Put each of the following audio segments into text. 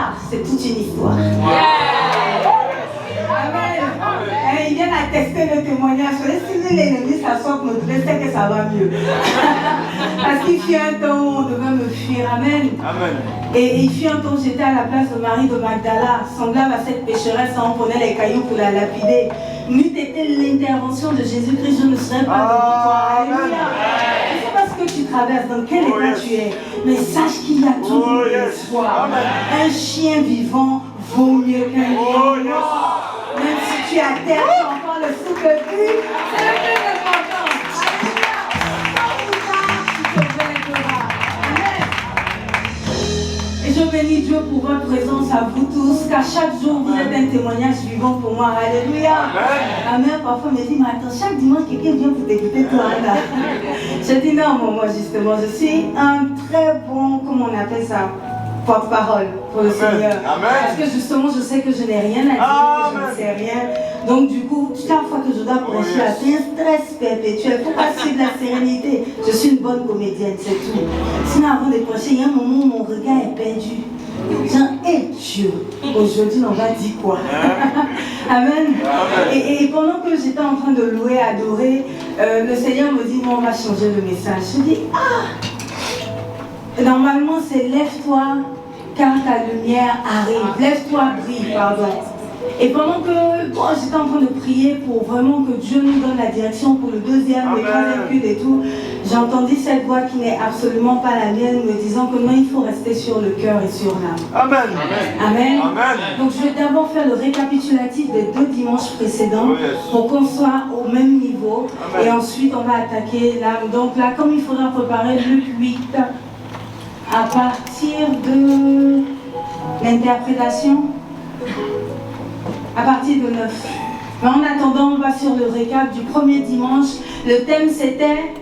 Ah, c'est toute une histoire. Amen. Il vient attester le témoignage. Si l'ennemi s'assoit pour nous dire que ça va mieux. Parce qu'il fut un temps où on devait me fuir. Amen. Amen. Et il fut un temps où j'étais à la place de Marie de Magdala, semblable à cette pécheresse, on prenait les cailloux pour la lapider. N'eût été l'intervention de Jésus-Christ, je ne serais pas de toi. Alléluia. Je ne sais pas ce que tu traverses, dans quel état tu es, mais sache qu'il y a toujours l'espoir. Un chien vivant vaut mieux qu'un lion mort. Même si tu es à terre, tu as encore le souffle de vie, c'est le plus important. Et je bénis Dieu pour votre présence à vous tous, car chaque jour vous êtes un témoignage vivant pour moi. Alléluia. Amen. Parfois me dit, mais attends, chaque dimanche quelqu'un vient pour t'écouter toi là. Je dis non, moi justement, je suis un très bon, comment on appelle ça, porte-parole pour le Seigneur. Amen. Parce que justement, je sais que je n'ai rien à dire, que je ne sais rien. Donc du coup, chaque fois que je dois prêcher, c'est un stress perpétuel. Il ne faut pas suivre la sérénité. Je suis une bonne comédienne, c'est tout. Sinon, avant de prêcher, il y a un moment où mon regard est perdu. Genre, hé Dieu, aujourd'hui on va dire quoi? Amen. Et pendant que j'étais en train de louer, adorer, le Seigneur me dit, on va changer le message. Je dis, normalement c'est lève-toi car ta lumière arrive. Lève-toi, brille, pardon. Et pendant que j'étais en train de prier pour vraiment que Dieu nous donne la direction pour le deuxième, le troisième culte et tout, j'ai entendu cette voix qui n'est absolument pas la mienne me disant que non, il faut rester sur le cœur et sur l'âme. Amen. Amen. Amen. Donc je vais d'abord faire le récapitulatif des 2 dimanches précédents pour qu'on soit au même niveau. Amen. Et ensuite on va attaquer l'âme. Donc là, comme il faudra préparer Luc 8 à partir de l'interprétation, à partir de 9. Mais en attendant, on va sur le récap du premier dimanche. Le thème c'était...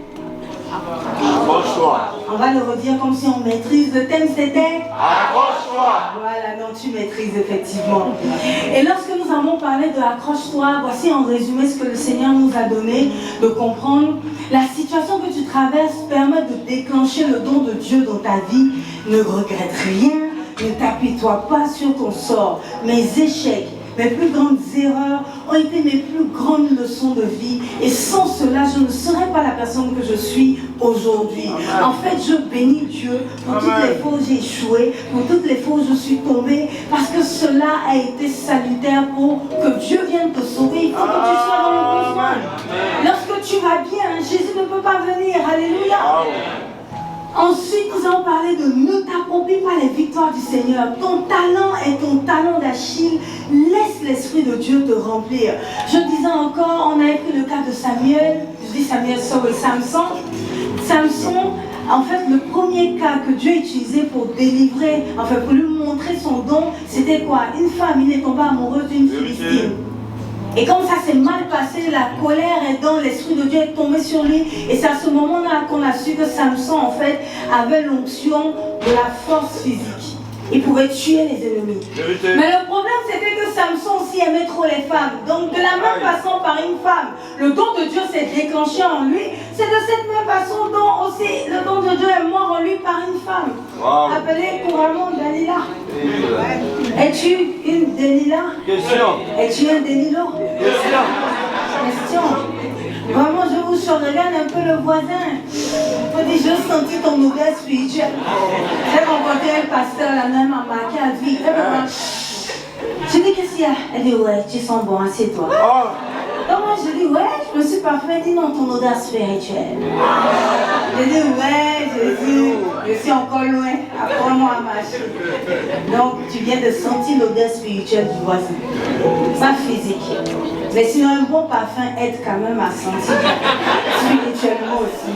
Accroche-toi. On va le redire comme si on maîtrise. Le thème c'était... Accroche-toi. Voilà, non, tu maîtrises effectivement. Et lorsque nous avons parlé de accroche-toi, voici en résumé ce que le Seigneur nous a donné de comprendre. La situation que tu traverses permet de déclencher le don de Dieu dans ta vie. Ne regrette rien, ne t'appuie-toi pas sur ton sort. Mes échecs, mes plus grandes erreurs ont été mes plus grandes leçons de vie. Et sans cela, je ne serais pas la personne que je suis aujourd'hui. En fait, je bénis Dieu pour toutes les fois où j'ai échoué, pour toutes les fois où je suis tombée, parce que cela a été salutaire pour que Dieu vienne te sauver. Il faut que tu sois dans le besoin. Lorsque tu vas bien, Jésus ne peut pas venir. Alléluia. Ensuite, nous allons parler de ne t'approprie pas les victoires du Seigneur. Ton talent est ton talent d'Achille. Laisse l'Esprit de Dieu te remplir. Je disais encore, on avait pris le cas de Samuel. Je dis Samuel, sorry, Samson. Samson, en fait, le premier cas que Dieu utilisait pour délivrer, enfin pour lui montrer son don, c'était quoi? Une femme, il est tombé amoureux d'une Philistine. Et comme ça s'est mal passé, la colère est dans l'Esprit de Dieu est tombé sur lui. Et c'est à ce moment-là qu'on a su que Samson, en fait, avait l'onction de la force physique. Il pouvait tuer les ennemis. Mais le problème, c'était que Samson aussi aimait trop les femmes. Donc, de la même façon, par une femme, le don de Dieu s'est déclenché en lui. C'est de cette même façon dont aussi le don de Dieu est mort en lui par une femme. Appelée couramment Dalila. Es-tu une Dalila? Question. Es-tu un Dalilo? Question. Vraiment, je vous regarde un peu le voisin. Je peux dire, j'ai senti ton odeur spirituelle. J'ai rencontré le pasteur, la même a marqué à vie. Je dis, qu'est-ce qu'il y a? Elle dit, ouais, tu sens bon, assieds-toi. Donc moi, je dis, ouais, je me suis parfait. Elle dit, non, ton odeur spirituelle. Je dis, ouais, je suis encore loin. Apprends-moi à marcher. Donc, tu viens de sentir l'odeur spirituelle du voisin. Pas physique. Mais sinon, un bon parfum aide quand même à sentir spirituellement aussi.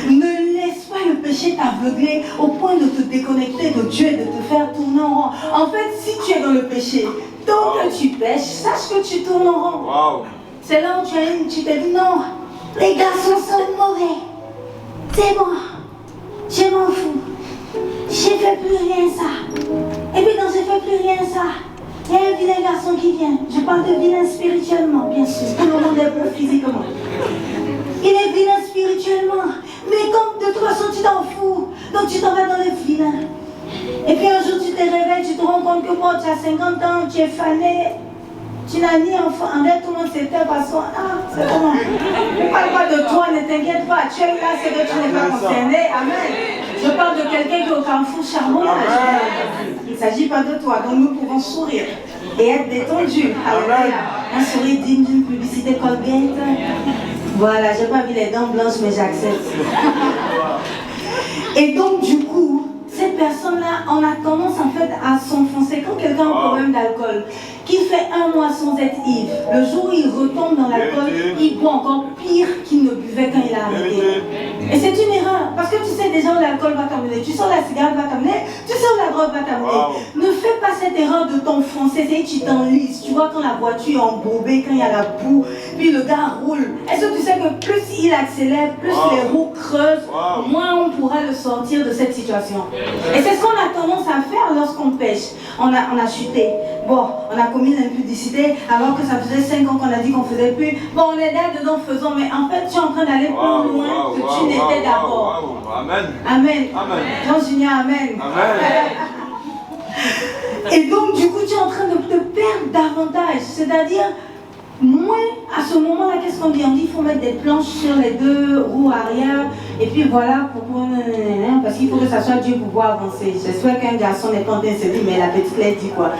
Ne laisse pas le péché t'aveugler au point de te déconnecter de Dieu et de te faire tourner en rond. En fait, si tu es dans le péché, tant que tu pêches, sache que tu tournes en rond. C'est là où tu te dis non, les garçons sont mauvais. C'est bon, je m'en fous. J'ai fait plus rien ça. Et puis quand j'ai fait plus rien ça, il y a un vilain garçon qui vient. Je parle de vilain spirituellement, bien sûr. Tout le monde est bon physiquement. Il est vilain spirituellement. Mais comme de toute façon tu t'en fous, donc tu t'en vas dans le vilain. Et puis un jour tu Donc, bon, tu as 50 ans, tu es fané, tu n'as ni enfant, en fait, tout le monde s'était passé. Ah, c'est bon. Ne parle pas de toi, ne t'inquiète pas. Tu es là, c'est que tu n'es pas concerné. Amen. Je parle de quelqu'un qui est au carrefour charbonnage. Il ne s'agit pas de toi. Donc, nous pouvons sourire et être détendus. Un sourire digne d'une publicité Colgate. Voilà, je n'ai pas vu les dents blanches, mais j'accepte. Et donc, du coup, cette personne-là, on a tendance en fait à s'enfoncer. Quand quelqu'un a un problème d'alcool, qui fait un mois sans être ivre, le jour où il retombe dans l'alcool, il boit encore pire qu'il ne buvait quand il a arrêté. Et c'est une erreur, parce que tu sais déjà où l'alcool va t'amener, tu sais où la cigarette va t'amener, tu sais où la drogue va t'amener. Ne fais pas cette erreur de t'enfoncer, c'est que tu t'enlises. Tu vois quand la voiture est embourbée, quand il y a la boue, puis le gars roule. Est-ce que tu sais que plus il accélère, plus les roues creusent, moins on pourra le sortir de cette situation. Et c'est ce qu'on a tendance à faire lorsqu'on pêche. On a chuté. Bon, on a commis l'impudicité alors que ça faisait 5 ans qu'on a dit qu'on faisait plus. Bon, on est là-dedans, faisons, mais en fait, tu es en train d'aller plus loin que tu n'étais d'abord. Amen. Amen. Jean Junior, amen. Et donc, du coup, tu es en train de te perdre davantage. C'est-à-dire, moins à ce moment-là, qu'est-ce qu'on dit? On dit qu'il faut mettre des planches sur les deux roues arrière. Et puis voilà, parce qu'il faut que ça soit Dieu pour pouvoir avancer. J'espère qu'un garçon n'est pas en train de se dire, mais la petite Claire dit quoi?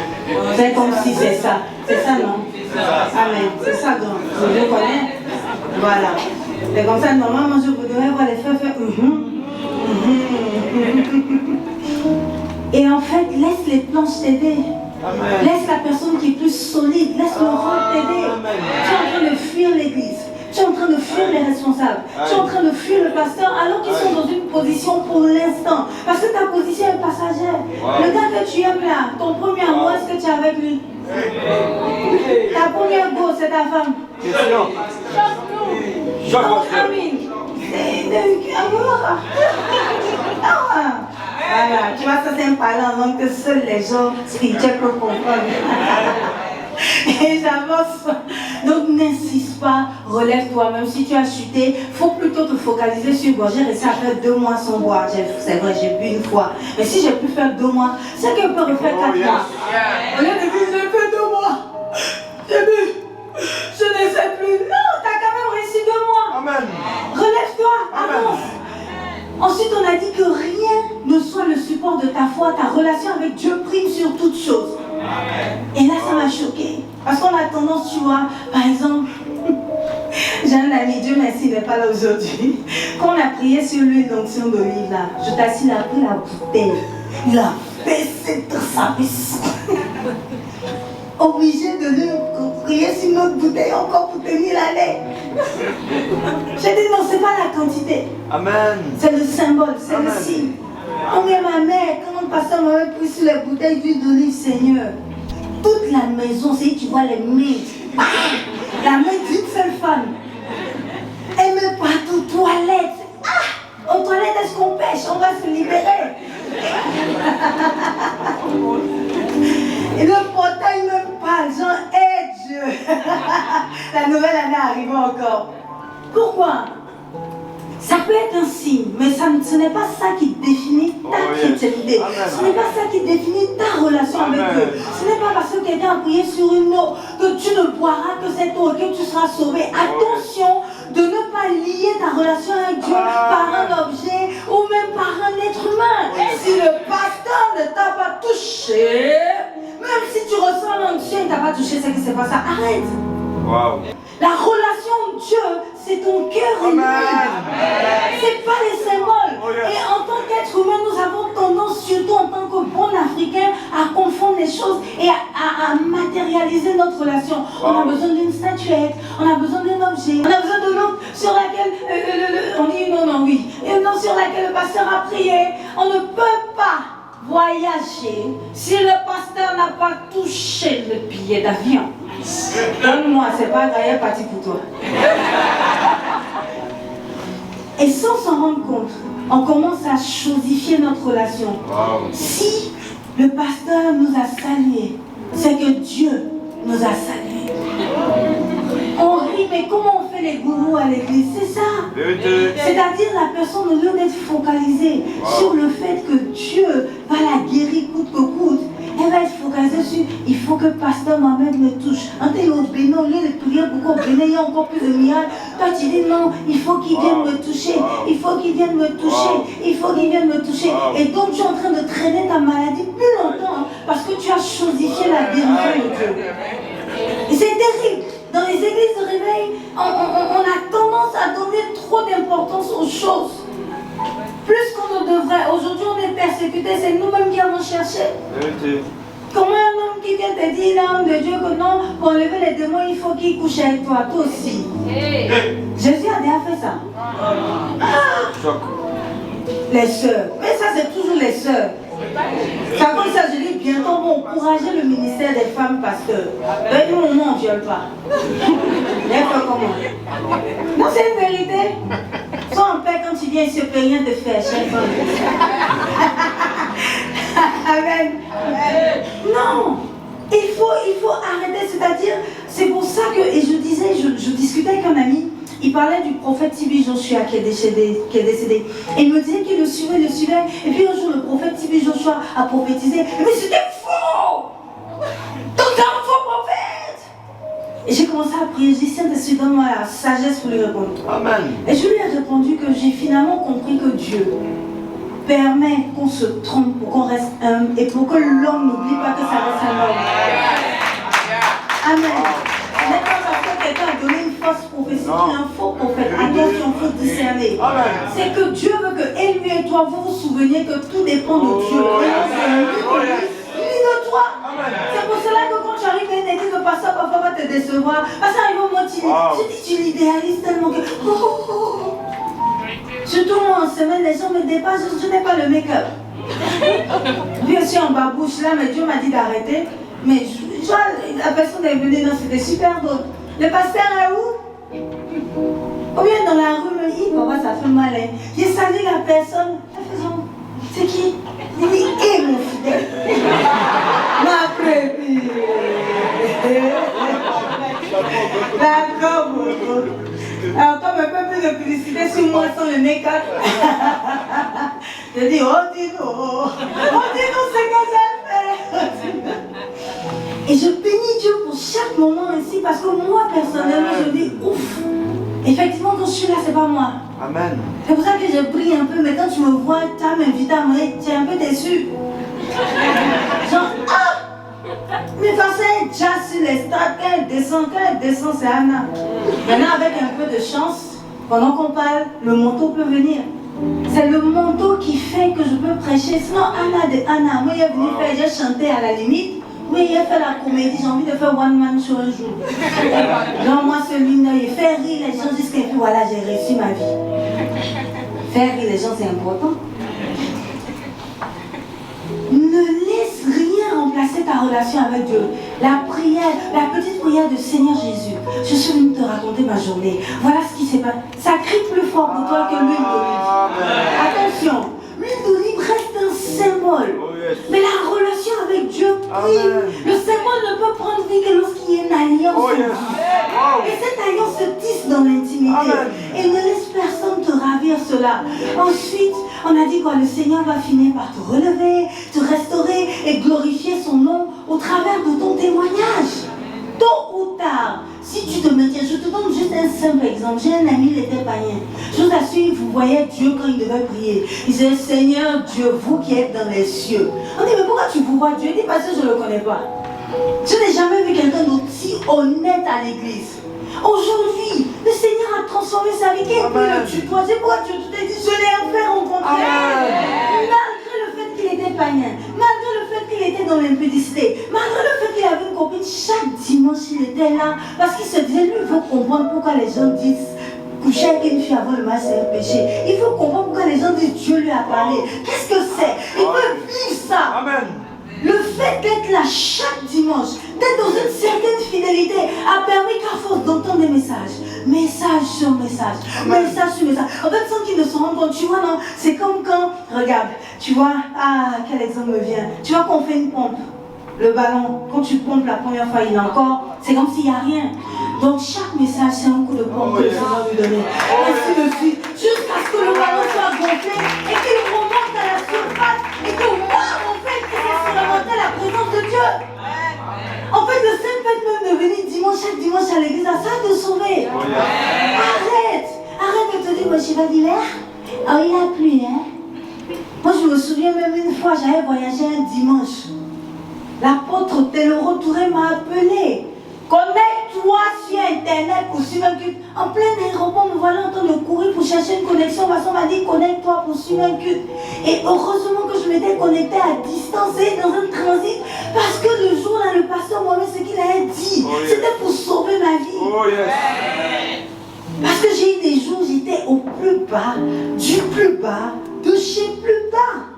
C'est comme si c'est ça. C'est ça, non? Amen. C'est ça, donc. Je le connais. Voilà. C'est comme ça, normalement, je voudrais voir les frères faire. Et en fait, laisse les planches t'aider. Laisse la personne qui est plus solide, laisse le rôle t'aider. Tu es en train de fuir l'église. Tu es en train de fuir les responsables. Tu es en train de fuir le pasteur alors qu'ils sont dans une position pour l'instant. Parce que ta position est passagère. Le gars que tu aimes là, ton premier amour, est-ce que tu es avec lui? Ta première go, c'est ta femme. Donc, Amine. Voilà, tu vois, ça c'est un parlant en langue que seuls les gens spirituels peuvent comprendre. Et j'avance. Donc n'insiste pas, relève-toi, même si tu as chuté, il faut plutôt te focaliser sur boire. J'ai réussi à faire 2 mois sans boire. C'est vrai, j'ai bu une fois. Mais si j'ai pu faire 2 mois, c'est que je peux refaire 4 mois. Au lieu de dire, j'ai fait 2 mois. J'ai bu. Je ne sais plus. Non, tu as quand même réussi 2 mois. Amen. Relève-toi, avance. Ensuite, on a dit que rien ne soit le support de ta foi, ta relation avec Dieu prime sur toute chose. Et là, ça m'a choqué. Parce qu'on a tendance, tu vois, par exemple, j'ai un ami, Dieu merci, il n'est pas là aujourd'hui. Quand on a prié sur l'huile d'onction d'olive, là, je t'assure, il a pris la bouteille. Il a baissé de sa piste. Obligé de lui prier sur notre bouteille encore pour tenir l'année. J'ai dit non, c'est pas la quantité. Amen. C'est le symbole, c'est le signe. On est ma mère, quand mon pasteur m'avait pris sur les bouteilles d'huile d'olive, Seigneur, toute la maison, c'est tu vois les mains. La main d'une seule femme. Elle me partout, toilette. Ah, aux toilettes, est-ce qu'on pêche? On va se libérer. Et le portail me parle, Jean, aide Dieu. La nouvelle année arrive encore. Pourquoi? Ça peut être un signe, mais ce n'est pas ça qui définit ta chrétienté. Ce n'est pas ça qui définit ta relation avec Dieu. Ce n'est pas parce que quelqu'un a prié sur une eau que tu ne boiras que cette eau et que tu seras sauvé. Attention de ne pas lier ta relation avec Dieu par un objet ou même par un être humain. Si le pasteur ne t'a pas touché, même si tu ressens l'onction, il ne t'a pas touché, c'est que c'est pas ça. Arrête. Wow. La relation de Dieu, c'est ton cœur et lui. C'est pas les symboles. Et en tant qu'être humain, nous avons tendance, surtout en tant que bon Africain, à confondre les choses et à matérialiser notre relation. On a besoin d'une statuette, on a besoin d'un objet, on a besoin de l'eau sur laquelle on dit une eau sur laquelle le pasteur a prié. On ne peut pas voyager si le pasteur n'a pas touché le billet d'avion. Donne-moi, c'est pas d'ailleurs parti pour toi. Et sans s'en rendre compte, on commence à chosifier notre relation. Si le pasteur nous a salués, c'est que Dieu nous a salués. On rit, mais comment on fait les gourous à l'église? C'est ça. C'est-à-dire la personne, au lieu d'être focalisée sur le fait que Dieu va la guérir coûte que coûte, elle va être focalisée que pasteur Mohamed me touche. En tel au bénin, au lieu de prier pour qu'on bénisse, il y a encore plus de miracles. Toi, tu dis non, il faut qu'il vienne me toucher. Il faut qu'il vienne me toucher. Il faut qu'il vienne me toucher. Et donc, tu es en train de traîner ta maladie plus longtemps hein, parce que tu as chosifié la guérison de Dieu. Et c'est terrible. Dans les églises de réveil, on a tendance à donner trop d'importance aux choses. Plus qu'on ne devrait. Aujourd'hui, on est persécuté, c'est nous-mêmes qui allons chercher. Comment un homme qui vient te dire, l'homme de Dieu, que non, pour enlever les démons, il faut qu'il couche avec toi, toi aussi. Jésus a déjà fait ça. Les sœurs. Mais ça, c'est toujours les sœurs. C'est comme ça, je dis bientôt, on va encourager le ministère des femmes pasteurs. Mais nous, on ne viole pas. Mais fait comment? Non, c'est une vérité. Sois en paix quand tu viens ici, on peut rien te faire. Amen. Non. Il faut arrêter, c'est-à-dire, c'est pour ça que, et je disais, je discutais avec un ami, il parlait du prophète Tibi Joshua qui est décédé. Et il me disait qu'il le suivait. Et puis un jour, le prophète Tibi Joshua a prophétisé. Mais c'était faux! Donc c'est un faux prophète! Et j'ai commencé à prier. J'ai dit, Saint-Esprit, donne-moi la sagesse pour lui répondre. Amen. Et je lui ai répondu que j'ai finalement compris que Dieu permet qu'on se trompe pour qu'on reste humble et pour que l'homme n'oublie pas que ça reste un homme. Amen. Mais quand parce que quelqu'un a donné une fausse prophétie, qu'il est un faux prophète, attention, il faut discerner. C'est que Dieu veut que et lui et toi, vous vous souveniez que tout dépend de Dieu. Lui de toi. C'est pour cela que quand tu arrives à une église, le pasteur parfois va te décevoir. Parce qu'arrive au moment tu l'idéalises tellement que... Surtout moi en semaine, les gens me dépassent, je n'ai pas le make-up. Lui aussi en babouche là, mais Dieu m'a dit d'arrêter. Mais je vois, la personne est venue, non, c'était super drôle. Le pasteur est où? Ou bien dans la rue, me dit, papa, ça fait mal. Hein. J'ai salué la personne. C'est qui? Il dit, hé mon fidèle. Ma brebis. D'accord, alors, comme un peu plus de publicité sur moi sans le make-up, je dis, oh, dis-nous, c'est que j'ai fait. Et je bénis Dieu pour chaque moment ici, parce que moi, personnellement, je dis, ouf, effectivement, quand je suis là, c'est pas moi. Amen. C'est pour ça que je prie un peu, mais quand tu me vois, tu as m'invité à manger, tu es un peu déçu. Genre, ah! Mais quand c'est un jazz sur les stades, quand elle descend, c'est Anna. Maintenant, avec un peu de chance, pendant qu'on parle, le manteau peut venir. C'est le manteau qui fait que je peux prêcher. Sinon, Anna, moi, il est venu faire, j'ai chanté à la limite. Oui, il a fait la comédie, j'ai envie de faire one man show un jour. Donc, moi, celui-là, il fait rire les gens jusqu'à puis voilà, j'ai réussi ma vie. Faire rire les gens, c'est important. Ne laisse rien remplacer ta relation avec Dieu. La prière, la petite prière de Seigneur Jésus. Je suis venue te raconter ma journée. Voilà ce qui s'est passé. Ça crie plus fort pour toi que l'huile d'olive. Attention, l'huile d'olive reste un symbole. Mais la relation avec Dieu prime. Le symbole ne peut prendre vie que lorsqu'il y a une alliance. Et cette alliance se tisse dans l'intimité. Et ne laisse personne te ravir cela. Ensuite, on a dit quoi? Le Seigneur va finir par te relever, te restaurer et glorifier son nom au travers de ton témoignage. Tôt ou tard, si tu te maintiens, je te donne juste un simple exemple. J'ai un ami, il était païen. Je vous assure, vous voyez Dieu quand il devait prier. Il disait, Seigneur Dieu, vous qui êtes dans les cieux. On dit, mais pourquoi tu vous vois Dieu? Il dit, parce que je ne le connais pas. Je n'ai jamais vu quelqu'un d'aussi honnête à l'église. Aujourd'hui, le Seigneur a transformé sa vie. Qui peut le tutoyer? C'est pourquoi tu t'es dit, je l'ai enfin rencontré. Malgré le fait qu'il était païen, malgré le fait qu'il était dans l'impudicité, malgré le fait qu'il avait une copine, chaque dimanche il était là. Parce qu'il se disait, lui, il veut comprendre pourquoi les gens disent coucher avec une fille avant le match, c'est un péché. Il faut comprendre pourquoi les gens disent Dieu lui a parlé. Qu'est-ce que c'est? Il veut vivre ça. Amen. Le fait d'être là chaque dimanche, d'être dans une certaine fidélité, a permis qu'à force d'entendre des messages, message sur message, message sur message, en fait sans qu'ils ne se rendent compte, tu vois, non, c'est comme quand, regarde, tu vois, ah, quel exemple me vient, tu vois qu'on fait une pompe, le ballon, quand tu pompes la première fois, il est encore, c'est comme s'il n'y a rien. Donc chaque message, c'est un coup de pompe que le Seigneur lui donnait. Ainsi de suite, jusqu'à ce que le ballon soit gonflé et qu'il remonte à la surface et que, waouh, en fait, il expérimentait la présence de Dieu. chaque dimanche à l'église, ça va te sauver. Arrête de te dire, moi je vais dire, oh il a plu, hein. Moi je me souviens même une fois, j'avais voyagé un dimanche. L'apôtre Teloro Touré m'a appelé. Connecte-toi sur internet pour suivre un culte. En plein aéroport, me voilà en train de courir pour chercher une connexion. Maçon m'a dit connecte-toi pour suivre un culte. Et heureusement que je m'étais connectée à distance et dans un transit. Parce que le jour là, le pasteur Mohamed, ce qu'il avait dit, c'était pour sauver ma vie. Parce que j'ai eu des jours où j'étais au plus bas, du plus bas, de chez plus bas.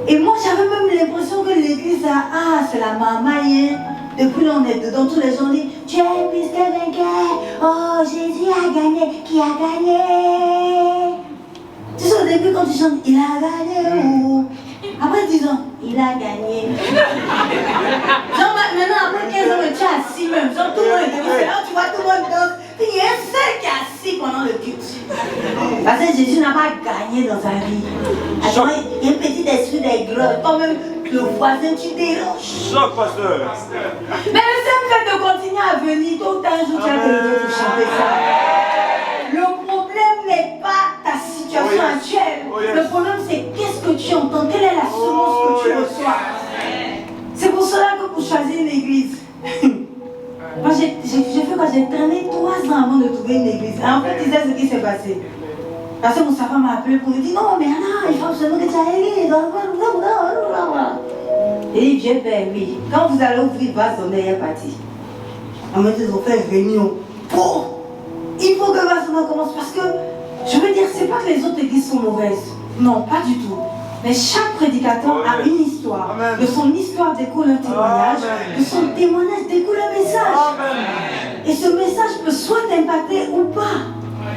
Et moi j'avais même l'impression que l'église, c'est la mamaille. Depuis là on est dedans, tous les gens disent, tu es plus que vainqueur. Oh Jésus a gagné, qui a gagné? Tu sais au début quand tu chantes, il a gagné ou... Après 10 ans, il a gagné. Genre maintenant après 15 ans, tu es assis même. Genre tout le monde est debout, c'est là où tu vois tout le monde danse. Puis il y a un seul qui est assis pendant le culte. Parce que Jésus n'a pas gagné dans sa vie. Alors il y a un petit esprit d'aigreur. Toi-même, le voisin, tu déranges. Choc, pasteur. Mais le seul fait de continuer à venir, tôt ou tard, un jour tu vas te lever pour chanter ça. Le problème n'est pas ta situation actuelle. Le problème c'est qu'est-ce que tu entends, quelle est la semence que tu reçois. C'est pour cela que pour choisir une église, moi j'ai fait quoi? J'ai traîné 3 ans avant de trouver une église. En fait, tu sais ce qui s'est passé. Parce que mon savant m'a appelé pour me dire non, mais Anna, il faut absolument que tu ailles à l'église. Et il vient vers lui. Quand vous allez ouvrir le vase, on est parti. En même temps, ils ont fait une réunion. Bon, il faut que le vase commence parce que, je veux dire, c'est pas que les autres églises sont mauvaises. Non, pas du tout. Mais chaque prédicateur a une histoire. Amen. De son histoire découle un témoignage. Amen. De son témoignage découle un message. Amen. Et ce message peut soit t'impacter ou pas.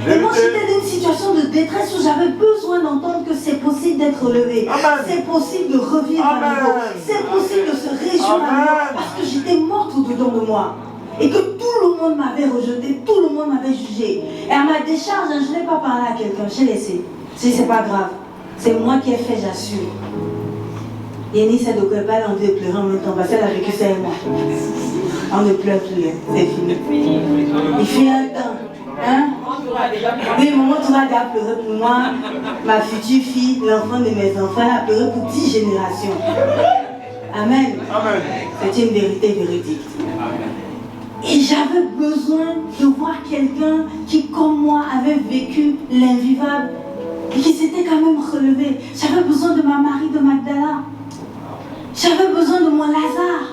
Et moi j'étais dans une situation de détresse où j'avais besoin d'entendre que c'est possible d'être relevé. C'est possible de revivre à nouveau. C'est possible de se réjouir à nouveau. Parce que j'étais morte au-dedans de moi. Et que tout le monde m'avait rejeté, tout le monde m'avait jugé. Et à ma décharge, je n'ai pas parlé à quelqu'un, j'ai laissé. C'est pas grave. C'est moi qui ai fait, j'assure. Yenny, ça ne devrait pas l'envie de pleurer en même temps, parce qu'elle a vécu ça et moi. On ne pleure plus, c'est fini. Il fait un temps. Hein? Oui, maman, tu vas déjà pleurer pour moi. Ma future fille, l'enfant de mes enfants, elle a pleuré pour 10 générations. Amen. Amen. C'est une vérité véridique. Et j'avais besoin de voir quelqu'un qui, comme moi, avait vécu l'invivable et qui s'était quand même relevé. J'avais besoin de ma Marie de Magdala. J'avais besoin de mon Lazare.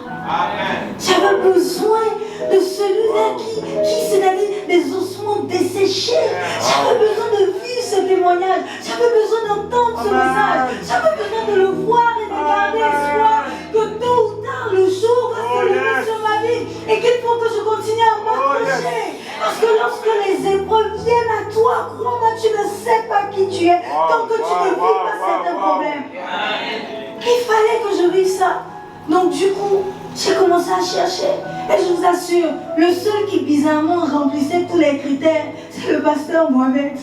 J'avais besoin de celui-là qui c'est-à-dire des ossements desséchés. J'avais besoin de vivre ce témoignage. J'avais besoin d'entendre ce message. J'avais besoin de le voir et de garder espoir que tôt ou tard le jour va se lever sur ma vie et qu'il faut que je continue à m'accrocher. Parce que lorsque les épreuves viennent à toi, crois-moi, tu ne sais pas qui tu es tant que tu ne vis pas certains problèmes. Il fallait que je vive ça. Donc du coup, j'ai commencé à chercher. Et je vous assure, le seul qui bizarrement remplissait tous les critères, c'est le pasteur Mohamed.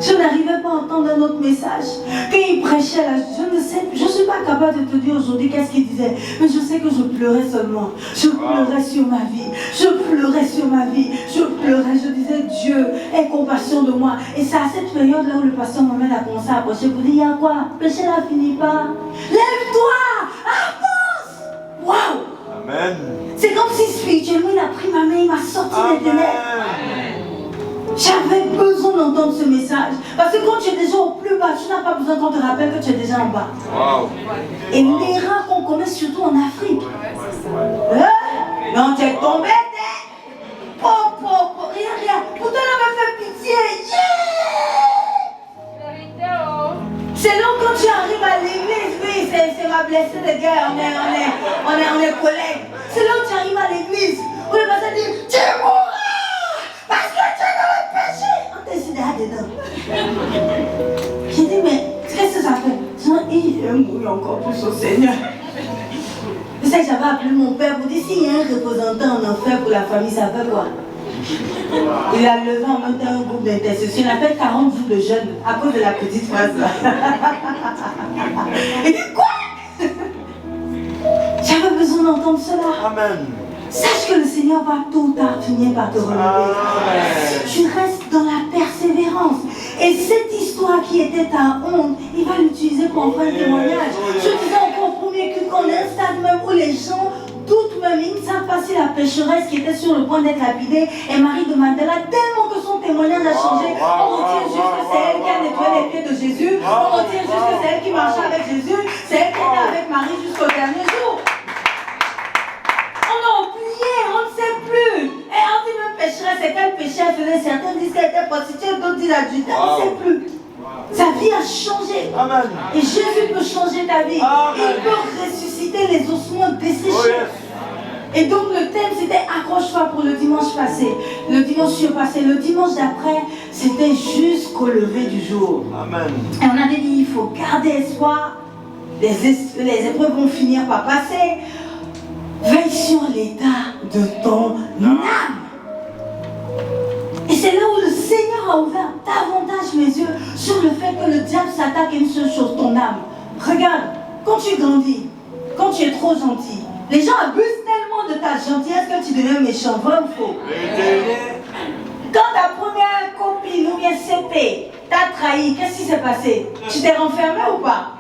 Je n'arrivais pas à entendre un autre message. Quand il prêchait là, je ne suis pas capable de te dire aujourd'hui qu'est-ce qu'il disait. Mais je sais que je pleurais seulement. Je pleurais sur ma vie. Je pleurais sur ma vie. Je pleurais. Je disais, Dieu, aie compassion de moi. Et c'est à cette période-là où le pasteur Mohamed a commencé à approcher pour dire, il y a quoi? Le péché n'a fini pas. Lève-toi! Avance! Waouh! Amen. C'est comme si spirituellement il a pris ma main, il m'a sorti des ténèbres. J'avais besoin d'entendre ce message. Parce que quand tu es déjà au plus bas, tu n'as pas besoin qu'on te rappelle que tu es déjà en bas. Wow. Et l'erreur qu'on commet surtout en Afrique. Non, tu es tombé, rien. Pourtant, on m'a fait pitié. C'est là quand tu arrives à l'église, oui, c'est ma blessée de guerre, on est collègues. C'est là où tu arrives à l'église, où le pasteur dit, tu mourras parce que tu es dans le péché. On décide là-dedans. J'ai dit, mais qu'est-ce que ça fait? Il est mourir encore plus au Seigneur. C'est ça que j'avais appelé mon père pour dire, s'il y a un représentant en enfer pour la famille, ça fait quoi? Il a levé en même temps un groupe d'intercession. Il a fait 40 jours de jeûne à cause de la petite phrase là. Il dit quoi? J'avais besoin d'entendre cela. Amen. sache que le Seigneur va tôt ou tard finir par te relever. Tu restes dans la persévérance. Et cette histoire qui était ta honte, il va l'utiliser pour en faire un témoignage. Je disais encore au premier culte qu'on est un stade même où les gens doutent même, ils ne savent pas si la pécheresse qui était sur le point d'être lapidée est Marie de Magdala, tellement que son témoignage a changé. On retient juste que c'est elle qui a nettoyé les pieds de Jésus. On retient juste que c'est elle qui marchait avec Jésus. C'est elle qui était avec Marie jusqu'au dernier jour. On a oublié, on ne sait plus. Et on dit même pécheresse, c'est quel péché elle faisait. Certains disent qu'elle était prostituée, d'autres disent adultère, on ne sait plus. Sa vie a changé. Amen. Et Jésus peut changer ta vie. Amen. Il peut ressusciter les ossements desséchés. Et donc le thème c'était accroche-toi pour le dimanche passé. Le dimanche surpassé. Le dimanche d'après, c'était jusqu'au lever du jour. Amen. Et on avait dit, il faut garder espoir. Les épreuves vont finir par passer. Veille sur l'état de ton âme. Et c'est là où le Seigneur a ouvert davantage mes yeux sur le fait que le diable s'attaque à une seule chose, ton âme. Regarde, quand tu grandis, quand tu es trop gentil, les gens abusent tellement de ta gentillesse que tu deviens méchant, vrai ou faux? Quand ta première copine ou bien CP t'a trahi, qu'est-ce qui s'est passé? Tu t'es renfermé ou pas?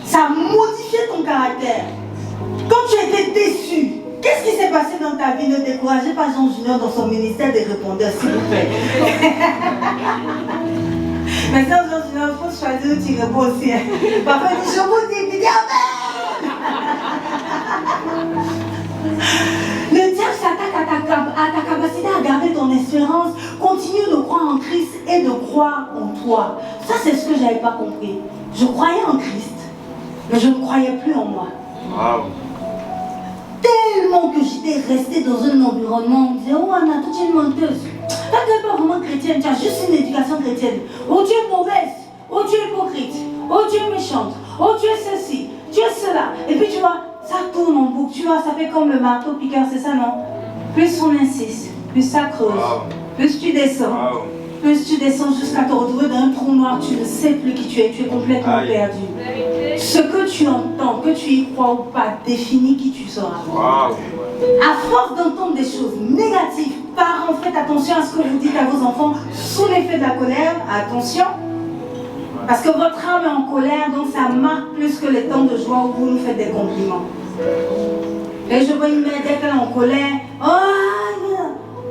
Ça a modifié ton caractère. Quand tu étais déçu, qu'est-ce qui s'est passé dans ta vie? Ne découragez pas Jean Junior dans son ministère des répondeurs, s'il vous plaît. Maintenant, Jean Junior, il faut choisir où tu réponds aussi. Parfois, il dit, je vous dis, il dit, amen. Le diable s'attaque à ta capacité à garder ton espérance. Continue de croire en Christ et de croire en toi. Ça, c'est ce que je n'avais pas compris. Je croyais en Christ, mais je ne croyais plus en moi. Wow. Tellement que j'étais restée dans un environnement, on me disait, oh Anna, toi tu es une menteuse. Toi tu n'es pas vraiment chrétienne, tu as juste une éducation chrétienne. Oh tu es mauvaise, oh tu es hypocrite, oh tu es méchante, oh tu es ceci, tu es cela. Et puis tu vois, ça tourne en boucle, tu vois, ça fait comme le marteau piqueur, c'est ça non? Plus on insiste, plus ça creuse, plus tu descends. Plus tu descends jusqu'à te retrouver dans un trou noir, tu ne sais plus qui tu es complètement perdu. Ce que tu entends, que tu y crois ou pas, définit qui tu seras. À force d'entendre des choses négatives, parents, faites attention à ce que vous dites à vos enfants sous l'effet de la colère. Attention, parce que votre âme est en colère, donc ça marque plus que les temps de joie où vous nous faites des compliments. Et je vois une mère dès qu'elle est en colère,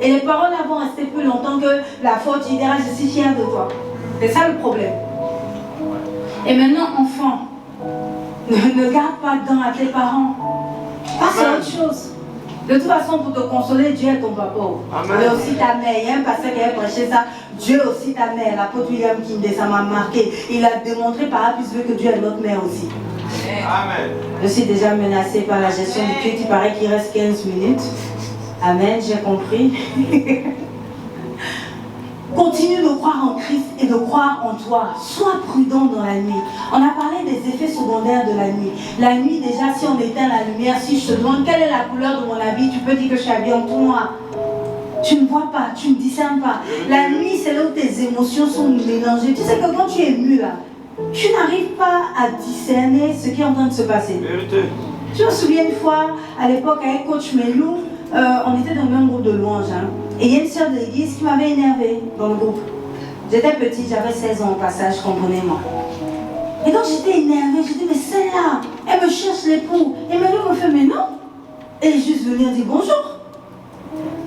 et les paroles vont rester plus longtemps que la faute. Il dira, je suis fière de toi. C'est ça le problème. Et maintenant, enfant, ne garde pas dedans à tes parents. Passe à autre chose. De toute façon, pour te consoler, Dieu est ton papa. Il est aussi ta mère. Il y a un pasteur qui a prêché ça. Dieu est aussi ta mère. L'apôtre William Kinde, ça m'a marqué. Il a démontré par A plus B que Dieu est notre mère aussi. Amen. Je suis déjà menacée par la gestion du culte. Il paraît qu'il reste 15 minutes. Amen, j'ai compris. Continue de croire en Christ et de croire en toi. Sois prudent dans la nuit. On a parlé des effets secondaires de la nuit. La nuit, déjà, si on éteint la lumière, si je te demande quelle est la couleur de mon habit, tu peux dire que je suis habillée en tout noir. Tu ne vois pas, tu ne discernes pas. La nuit, c'est là où tes émotions sont mélangées. Tu sais que quand tu es ému là, tu n'arrives pas à discerner ce qui est en train de se passer. Je me souviens une fois, à l'époque, avec coach Melou, on était dans le même groupe de louanges. Et il y a une sœur de l'église qui m'avait énervée dans le groupe. J'étais petite, j'avais 16 ans au passage, comprenez-moi. Et donc j'étais énervée, je dis, mais celle-là, elle me cherche l'époux. Et Melou me fait, mais non. Et elle est juste venue dire bonjour.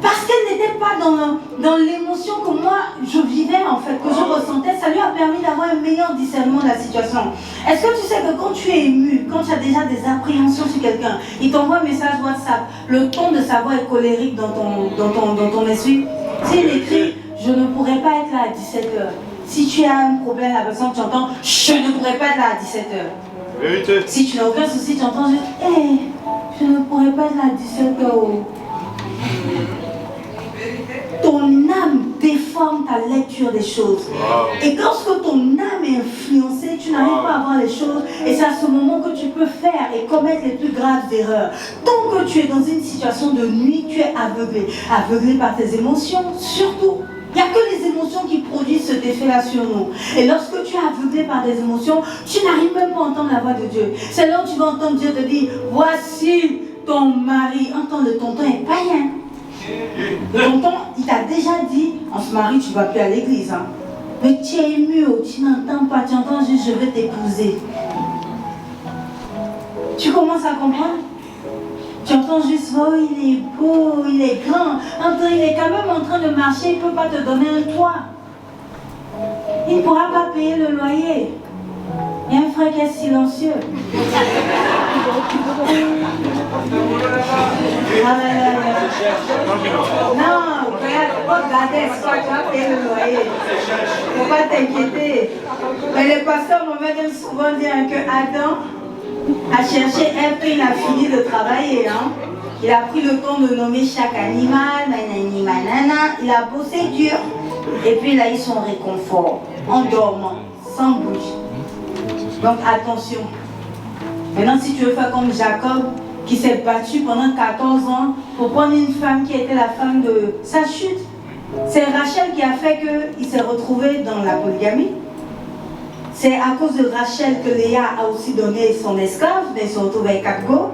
Parce qu'elle n'était pas dans l'émotion que moi je vivais en fait, que je ressentais, ça lui a permis d'avoir un meilleur discernement de la situation. Est-ce que tu sais que quand tu es ému, quand tu as déjà des appréhensions sur quelqu'un, il t'envoie un message WhatsApp, le ton de sa voix est colérique dans ton esprit. S'il écrit, je ne pourrais pas être là à 17h. Si tu as un problème, la personne que tu entends, je ne pourrais pas être là à 17h. Si tu n'as aucun souci, tu entends juste, hey, je ne pourrais pas être là à 17h. Ton âme déforme ta lecture des choses. Et lorsque ton âme est influencée, tu n'arrives pas à voir les choses. Et c'est à ce moment que tu peux faire et commettre les plus graves erreurs. Tant que tu es dans une situation de nuit, tu es aveuglé. Aveuglé par tes émotions, surtout. Il n'y a que les émotions qui produisent cet effet-là sur nous. Et lorsque tu es aveuglé par des émotions, tu n'arrives même pas à entendre la voix de Dieu. C'est là où tu vas entendre Dieu te dire, voici ton mari, entends, le tonton est païen. Le tonton, il t'a déjà dit, on se marie, tu ne vas plus à l'église. Hein. Mais tu es ému, tu n'entends pas, tu entends juste, je veux t'épouser. Tu commences à comprendre? Tu entends juste, oh, il est beau, il est grand. Entends, il est quand même en train de marcher, il ne peut pas te donner un toit. Il ne pourra pas payer le loyer. Il y a un frère qui est silencieux. Non, regarde, tu vas payer le loyer. Il ne faut pas t'inquiéter. Mais le pasteur Mohamed aime souvent dire que Adam a cherché un peu, il a fini de travailler. Hein? Il a pris le temps de nommer chaque animal, il a bossé dur. Et puis il a eu son réconfort en dormant, sans bouger. Donc attention. Maintenant, si tu veux faire comme Jacob, qui s'est battu pendant 14 ans pour prendre une femme qui était la femme de sa chute, c'est Rachel qui a fait qu'il s'est retrouvé dans la polygamie. C'est à cause de Rachel que Léa a aussi donné son esclave, mais ils se retrouvent avec 4 go.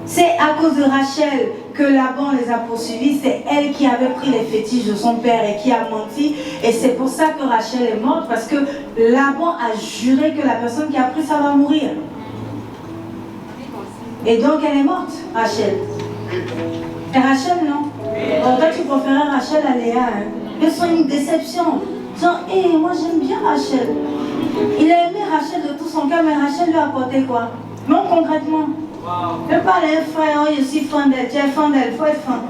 C'est à cause de Rachel que Laban les a poursuivis. C'est elle qui avait pris les fétiches de son père et qui a menti. Et c'est pour ça que Rachel est morte, parce que Laban a juré que la personne qui a pris ça va mourir. Et donc elle est morte, Rachel. Et Rachel, non. En fait, tu préférais Rachel à Léa. Hein. Ils sont une déception. Genre, hé, moi j'aime bien Rachel. Il a aimé Rachel de tout son cœur, mais Rachel lui a apporté quoi? Non, concrètement. Ne pas aller frère, oh, je suis fan d'elle, tu es fan d'elle, il faut être fan.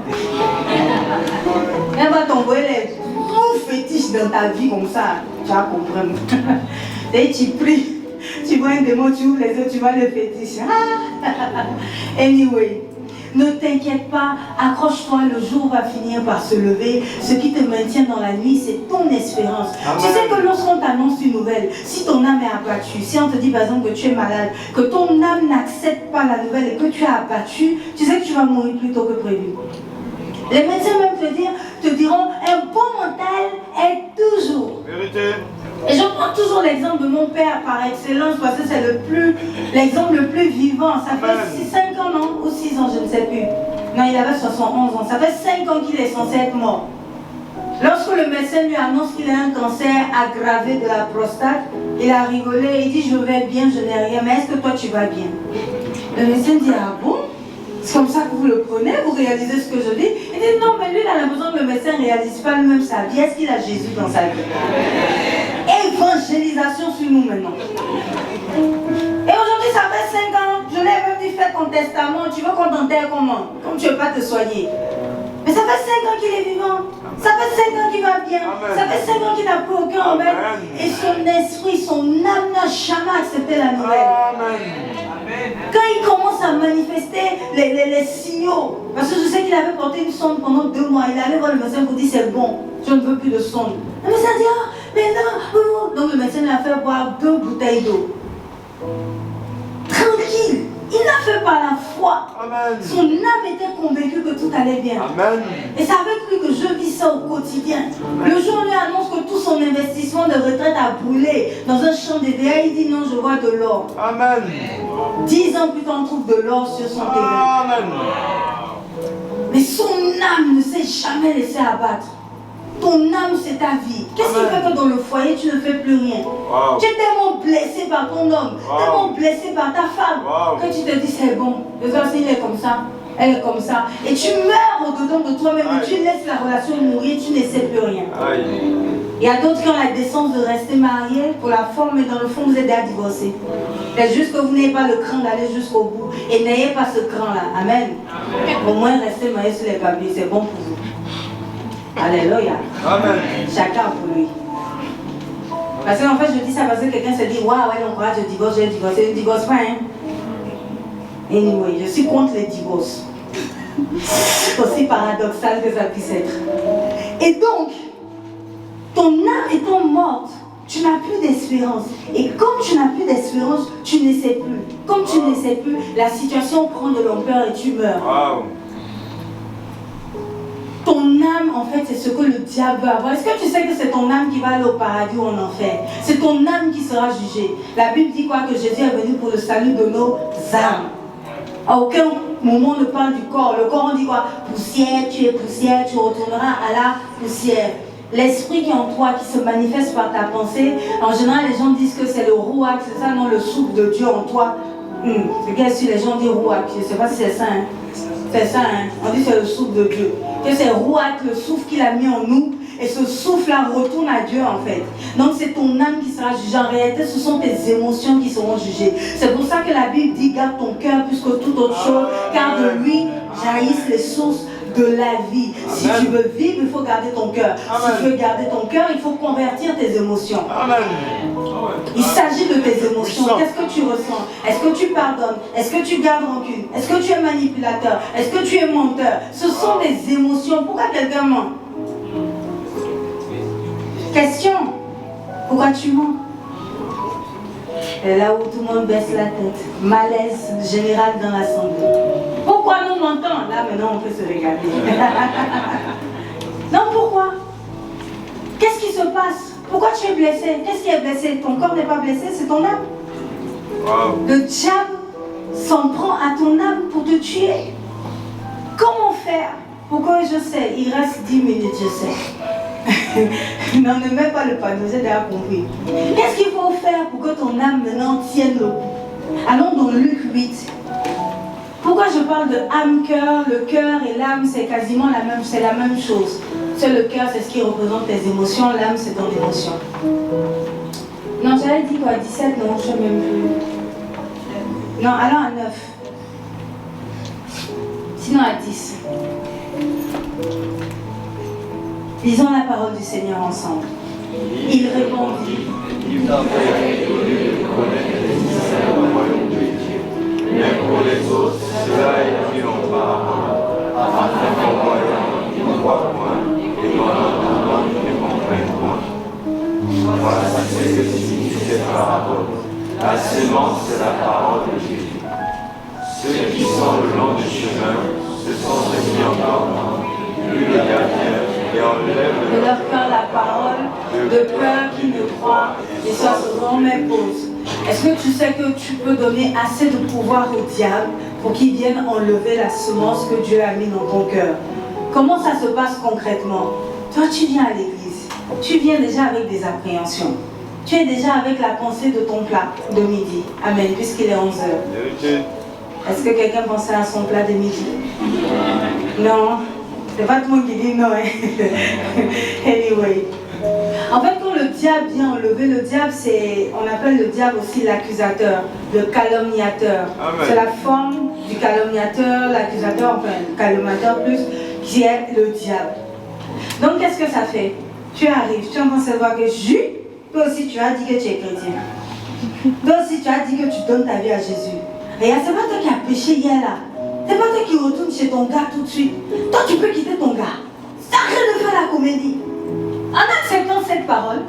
Elle va t'envoyer les gros fétiches dans ta vie comme ça. Tu vas comprendre. Et tu pries, tu vois un démon, tu ouvres les yeux, tu vois le fétiche. Anyway. Ne t'inquiète pas, accroche-toi, le jour va finir par se lever. Ce qui te maintient dans la nuit, c'est ton espérance. Amen. Tu sais que lorsqu'on t'annonce une nouvelle, si ton âme est abattue, si on te dit par exemple que tu es malade, que ton âme n'accepte pas la nouvelle et que tu es abattu, tu sais que tu vas mourir plus tôt que prévu. Les médecins même te diront, un bon mental est toujours. Vérité. Et je prends toujours l'exemple de mon père par excellence parce que c'est l'exemple le plus vivant. Ça fait 5 ans, non? Ou 6 ans, je ne sais plus. Non, il avait 71 ans. Ça fait 5 ans qu'il est censé être mort. Lorsque le médecin lui annonce qu'il a un cancer aggravé de la prostate, il a rigolé, il dit je vais bien, je n'ai rien, mais est-ce que toi tu vas bien? Le médecin dit ah bon? C'est comme ça que vous le prenez, vous réalisez ce que je dis? Il dit non, mais lui il a l'impression que le médecin ne réalise pas lui-même sa vie. Est-ce qu'il a Jésus dans sa vie? Évangélisation sur nous maintenant. Et aujourd'hui ça fait 5 ans, je l'ai même dit fais ton testament, tu veux qu'on t'enterre comment? Comme tu ne veux pas te soigner. Mais ça fait 5 ans qu'il est vivant. Ça fait 5 ans qu'il va bien. Amen. Ça fait 5 ans qu'il n'a plus aucun remède. Et son esprit, son âme n'a jamais accepté la nouvelle. Amen. Quand il commence à manifester les signaux, parce que je sais qu'il avait porté une sonde pendant 2 mois, il allait voir le médecin pour dire c'est bon, je ne veux plus de sonde. Le médecin dit ah, mais non. Donc le médecin lui a fait boire 2 bouteilles d'eau. Tranquille. Il n'a fait par la foi. Amen. Son âme était convaincue que tout allait bien. Amen. Et c'est avec lui que je vis ça au quotidien. Amen. Le jour où on lui annonce que tout son investissement de retraite a brûlé dans un champ d'EDA, il dit non, je vois de l'or. Amen. 10 ans plus tard, on trouve de l'or sur son terrain. Amen. Mais son âme ne s'est jamais laissée abattre. Ton âme, c'est ta vie. Qu'est-ce qui fait que dans le foyer, tu ne fais plus rien? Wow. Tu es tellement blessé par ton homme, tellement blessé par ta femme, que tu te dis c'est bon. Le gars, il est comme ça, elle est comme ça. Et tu meurs au-dedans de toi-même et tu laisses la relation mourir, tu ne sais plus rien. Aïe. Il y a d'autres qui ont la décence de rester mariés pour la forme, mais dans le fond, vous êtes déjà divorcés. C'est juste que vous n'ayez pas le cran d'aller jusqu'au bout. Et n'ayez pas ce cran-là. Amen. Au moins, restez mariés sur les papiers, c'est bon pour vous. Alléluia. Amen. Chacun pour lui. Parce qu'en fait, je dis ça parce que quelqu'un se dit waouh, ouais, donc je divorce, je divorce. Je ne divorce pas, hein. Anyway, je suis contre les divorces. Aussi paradoxal que ça puisse être. Et donc, ton âme étant morte, tu n'as plus d'espérance. Et comme tu n'as plus d'espérance, tu ne sais plus. Comme tu ne sais plus, la situation prend de l'ampleur et tu meurs. Wow. Ton âme, en fait, c'est ce que le diable veut avoir. Est-ce que tu sais que c'est ton âme qui va aller au paradis ou en enfer? C'est ton âme qui sera jugée. La Bible dit quoi? Que Jésus est venu pour le salut de nos âmes. À aucun moment on ne parle du corps. Le corps, on dit quoi? Poussière, tu retourneras à la poussière. L'esprit qui est en toi, qui se manifeste par ta pensée, en général, les gens disent que c'est le rouak, c'est ça, non, le souffle de Dieu en toi. C'est bien si les gens disent rouak, je ne sais pas si c'est ça, hein. C'est ça, hein. On dit que c'est le souffle de Dieu. Que c'est rouak, le souffle qu'il a mis en nous, et ce souffle-là retourne à Dieu en fait. Donc c'est ton âme qui sera jugée. En réalité, ce sont tes émotions qui seront jugées. C'est pour ça que la Bible dit garde ton cœur plus que toute autre chose, car de lui jaillissent les sources de la vie. Amen. Si tu veux vivre, il faut garder ton cœur. Si tu veux garder ton cœur, il faut convertir tes émotions. Amen. Il s'agit de tes émotions. Qu'est-ce que tu ressens? Est-ce que tu pardonnes? Est-ce que tu gardes rancune? Est-ce que tu es manipulateur? Est-ce que tu es menteur? Ce sont des émotions. Pourquoi quelqu'un ment? Question. Pourquoi tu mens? Et là où tout le monde baisse la tête. Malaise général dans l'assemblée. Pourquoi nous mentons? Là maintenant on peut se regarder. Non, pourquoi? Qu'est-ce qui se passe? Pourquoi tu es blessé? Qu'est-ce qui est blessé? Ton corps n'est pas blessé, c'est ton âme. Wow. Le diable s'en prend à ton âme pour te tuer. Comment faire? Pourquoi je sais? Il reste 10 minutes, je sais. Non, ne mets pas le panneau, j'ai déjà compris. Qu'est-ce qu'il faut faire pour que ton âme maintenant tienne le coup? Allons dans Luc 8. Pourquoi je parle de âme-cœur? Le cœur et l'âme, c'est quasiment la même chose. C'est le cœur, c'est ce qui représente tes émotions. L'âme, c'est ton émotion. Non, j'avais dit quoi? 17, non, je ne sais même plus. Non, allons à 9. Sinon à 10. Lisons la parole du Seigneur ensemble. Il répondit. Mais pour les autres, cela est dit en parole, afin qu'en voyant, ils ne voient point, et qu'en entendant, ils ne comprennent point. Voilà ce que signifie cette parabole. La semence, c'est la parole de Jésus. Ceux qui sont le long du chemin, ce sont ceux qui entendent, plus le gardien, et enlèvent de leur cœur la parole, de peur qu'ils ne croient, et soient souvent mes causes. Est-ce que tu sais que tu peux donner assez de pouvoir au diable pour qu'il vienne enlever la semence que Dieu a mis dans ton cœur? Comment ça se passe concrètement? Toi, tu viens à l'église. Tu viens déjà avec des appréhensions. Tu es déjà avec la pensée de ton plat de midi. Amen, puisqu'il est 11h. Est-ce que quelqu'un pensait à son plat de midi? Non. C'est pas tout le monde qui dit non. Anyway. En fait, quand le diable vient enlever, le diable, on appelle le diable aussi l'accusateur, le calomniateur. C'est la forme du calomniateur, l'accusateur, enfin le calomniateur plus, qui est le diable. Donc, qu'est-ce que ça fait? Tu arrives, tu entends cette voix que toi aussi tu as dit que tu es chrétien. Toi aussi tu as dit que tu donnes ta vie à Jésus. Regarde, c'est pas toi qui as péché hier là. C'est pas toi qui retourne chez ton gars tout de suite. Toi, tu peux quitter ton gars. Arrête de faire la comédie. En acceptant cette parole,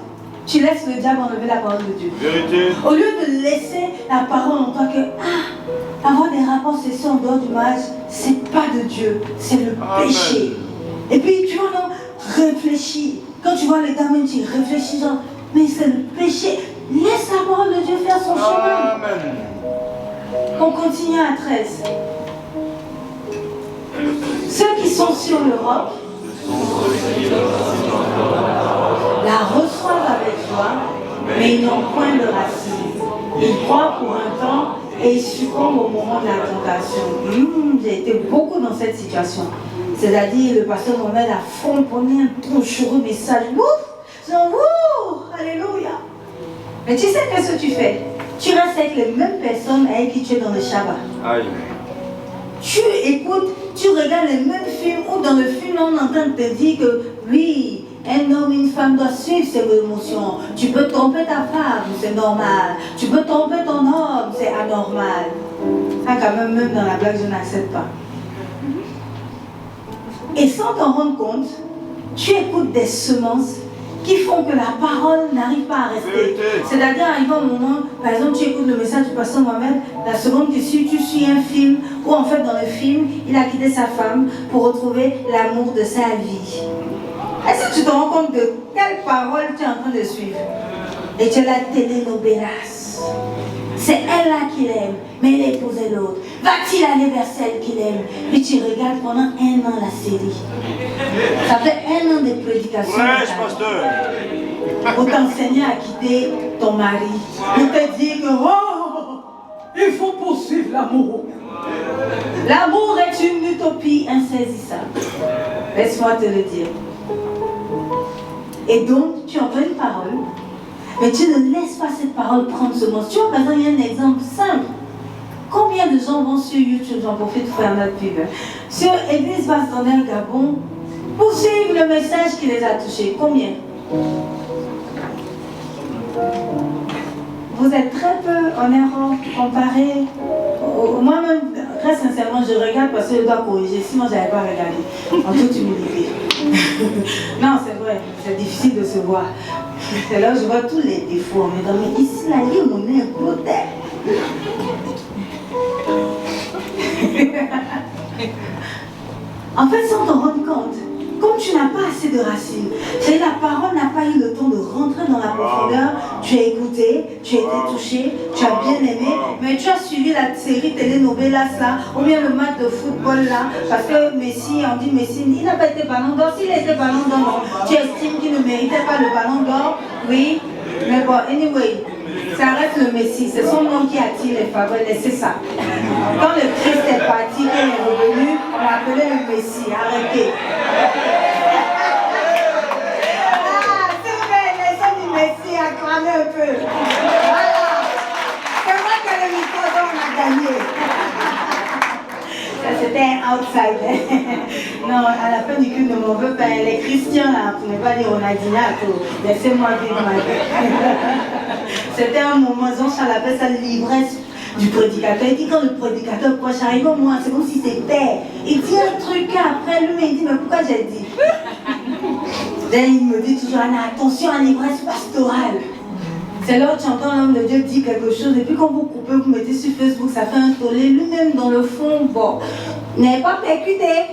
tu laisses le diable enlever la parole de Dieu. Vérité. Au lieu de laisser la parole en toi que avoir des rapports sexuels en dehors du mariage, c'est pas de Dieu, c'est le péché. Et puis tu vas non réfléchir. Quand tu vois les gamins, tu réfléchis genre, mais c'est le péché. Laisse la parole de Dieu faire son chemin. Amen. On continue à 13. Ceux qui sont sur le roc la reçoivent avec joie, mais ils n'ont point de racine. Ils croient pour un temps et ils succombent au moment de la tentation. J'ai été beaucoup dans cette situation. C'est-à-dire, le pasteur m'en met à fond, prenait un trop choureux message. Ouf! Ouh! Alléluia! Mais tu sais qu'est-ce que tu fais? Tu restes avec les mêmes personnes avec qui tu es dans le Shabbat. Aïe. Tu écoutes, tu regardes les mêmes films où dans le film on est en train de te dire que oui, un homme et une femme doivent suivre ses émotions. Tu peux tromper ta femme, c'est normal. Tu peux tromper ton homme, c'est anormal. Ça quand même dans la blague, je n'accepte pas. Et sans t'en rendre compte, tu écoutes des semences qui font que la parole n'arrive pas à rester. C'est-à-dire, arrivé un moment, par exemple, tu écoutes le message du pasteur Mohamed, la seconde qui suit, tu suis un film, où en fait, dans le film, il a quitté sa femme pour retrouver l'amour de sa vie. Est-ce que tu te rends compte de quelle parole tu es en train de suivre? Et tu es la télénovelas. C'est elle-là qui l'aime, mais elle a épousé l'autre. Va-t-il aller vers celle qu'il aime? Puis tu regardes pendant 1 an la série. Ça fait 1 an de prédication. Pour t'enseigner à quitter ton mari. Pour te dire que il faut poursuivre l'amour. L'amour est une utopie insaisissable. Laisse-moi te le dire. Et donc, tu entends une parole, mais tu ne laisses pas cette parole prendre ce mot. Tu vois, par exemple, il y a un exemple simple. Combien de gens vont sur YouTube, j'en profite pour faire notre pub, sur Église Bastonnel Gabon, pour suivre le message qui les a touchés? Combien? Vous êtes très peu en erreur comparé. Moi-même, très sincèrement, je regarde parce que je dois corriger, sinon je n'avais pas regardé, en toute humilité. Non, c'est vrai, c'est difficile de se voir. C'est là où je vois tous les défauts. Mais ici, la vie, mon nez implodait. En fait, sans t'en rendre compte, comme tu n'as pas assez de racines, c'est la parole n'a pas eu le temps de rentrer dans la profondeur, tu as écouté, tu as été touché, tu as bien aimé, mais tu as suivi la série telenovelas là, ou bien le match de football là, parce que Messi, on dit Messi, il n'a pas été ballon d'or, s'il a été ballon d'or, non, tu estimes qu'il ne méritait pas le ballon d'or, oui, mais bon, anyway. Ça reste le Messie, c'est son nom qui attire les faveurs, c'est ça. Quand le Christ est parti, qu'il est revenu, on l'a appelé le Messie, arrêtez. C'est vrai, les gens du Messie acclamaient un peu. Voilà. C'est vrai que le micro on a gagné. Ça c'était un outsider. Non, à la fin du culte de mon vœu, les chrétiens là, pour ne pas dire on a dîné à tout. Laissez-moi vivre ma vie. C'était un moment, Jean-Charles appelle ça l'ivresse du prédicateur. Il dit quand le prédicateur proche arrive au moins, c'est comme si c'était. Il dit un truc après lui, il dit mais pourquoi j'ai dit? Là, il me dit toujours attention à l'ivresse pastorale. C'est là où tu entends l'homme de Dieu dire quelque chose, et puis quand vous coupez, vous mettez sur Facebook, ça fait un tollé. Lui-même dans le fond, bon, n'est pas percuté.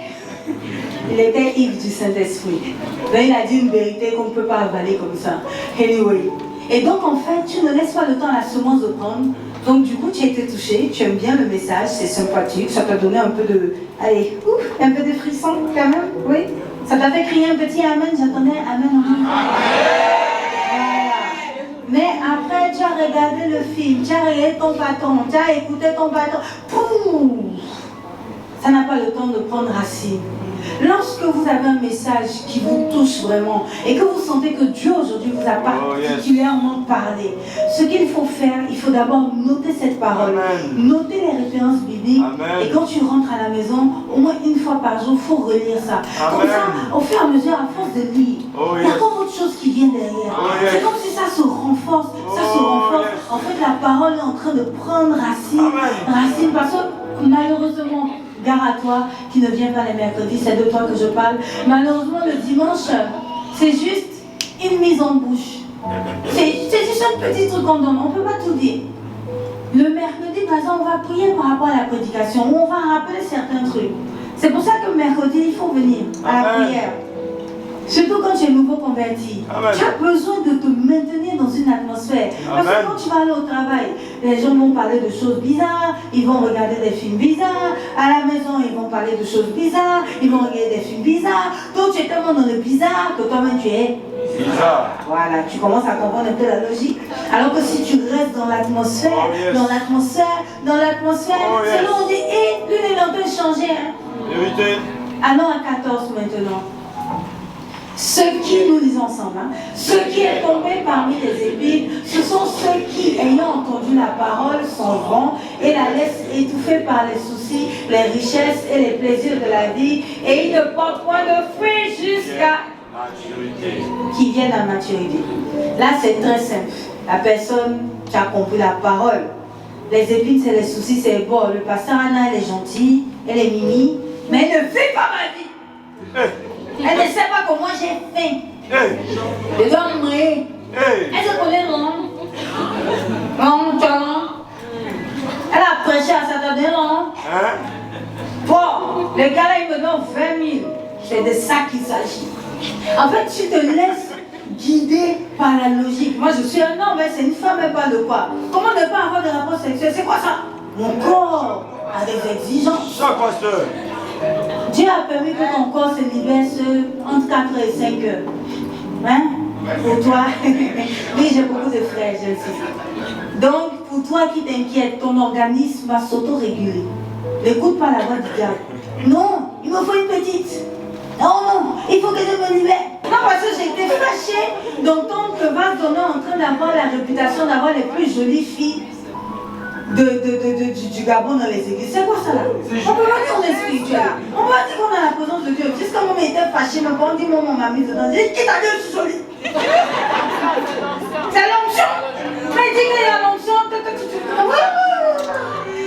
Il était ivre du Saint-Esprit. Là, il a dit une vérité qu'on ne peut pas avaler comme ça. Anyway. Et donc, en fait, tu ne laisses pas le temps à la semence de prendre. Donc, du coup, tu as été touché, tu aimes bien le message, c'est sympathique, ça t'a donné un peu de... Allez, un peu de frisson quand même, oui. Ça t'a fait crier un petit amen, j'attendais amen. Voilà. Mais après, tu as regardé le film, tu as regardé ton patron, tu as écouté ton patron. Poum! Ça n'a pas le temps de prendre racine. Lorsque vous avez un message qui vous touche vraiment et que vous sentez que Dieu aujourd'hui vous a particulièrement parlé, ce qu'il faut faire, il faut d'abord noter cette parole, noter les références bibliques. Amen. Et quand tu rentres à la maison, au moins une fois par jour, il faut relire ça. Amen. Comme ça, au fur et à mesure, à force de lire, il y a comme autre chose qui vient derrière. C'est comme si ça se renforce, ça se renforce. En fait, la parole est en train de prendre racine parce que malheureusement, gare à toi qui ne viens pas les mercredis, c'est de toi que je parle. Malheureusement, le dimanche, c'est juste une mise en bouche. C'est juste un petit truc qu'on donne, on ne peut pas tout dire. Le mercredi, par exemple, on va prier par rapport à la prédication, où on va rappeler certains trucs. C'est pour ça que mercredi, il faut venir à la prière. Surtout quand tu es nouveau converti. Amen. Tu as besoin de te maintenir dans une atmosphère. Parce que quand tu vas aller au travail, les gens vont parler de choses bizarres, ils vont regarder des films bizarres, à la maison ils vont parler de choses bizarres, ils vont regarder des films bizarres. Donc tu es tellement dans le bizarre que toi-même tu es bizarre. Voilà, tu commences à comprendre un peu la logique. Alors que si tu restes dans l'atmosphère, dans l'atmosphère, c'est là où on dit, hé, lui il est en train de changer. Hein. Allons à 14 maintenant. Ce qui, nous lisons ensemble, ce qui est tombé parmi les épines, ce sont ceux qui, ayant entendu la parole, s'en vont et la laissent étouffée par les soucis, les richesses et les plaisirs de la vie, et ils ne portent point de fruits jusqu'à maturité. Qui viennent à maturité. Là, c'est très simple. La personne qui a compris la parole. Les épines, c'est les soucis, c'est bon. Le pasteur Anna, elle est gentille, elle est mimi, mais elle ne vit pas ma vie. Elle ne sait pas comment j'ai faim. Je dois mourir. Elle se connaît, non? Non, elle a prêché à Saturday, non? Bon, le gars là, il me donne 20 000. C'est de ça qu'il s'agit. En fait, tu te laisses guider par la logique. Moi, je suis un homme, mais c'est une femme, elle parle de quoi? Comment ne pas avoir de rapport sexuel? C'est quoi ça? Mon corps. a des exigences. Ça, pasteur. Dieu a permis que ton corps se libère entre 4 et 5 heures. Hein? Pour toi, oui, j'ai beaucoup de frères, je le sais. Donc, pour toi qui t'inquiète, ton organisme va s'auto-réguler. N'écoute pas la voix du diable. Non, il me faut une petite. Non, il faut que je me libère. Non, parce que j'ai été fâchée d'entendre que Vasdona est en train d'avoir la réputation d'avoir les plus jolies filles du Gabon dans les églises. C'est quoi ça là? On peut pas dire qu'on est spirituel. On peut pas dire qu'on a la présence de Dieu. Jusqu'à moi, il était fâché, mais on dit, moi, m'a mis dedans. J'ai dit, qui t'a dit que je suis jolie? C'est l'onction. Mais il dit qu'il y a l'onction.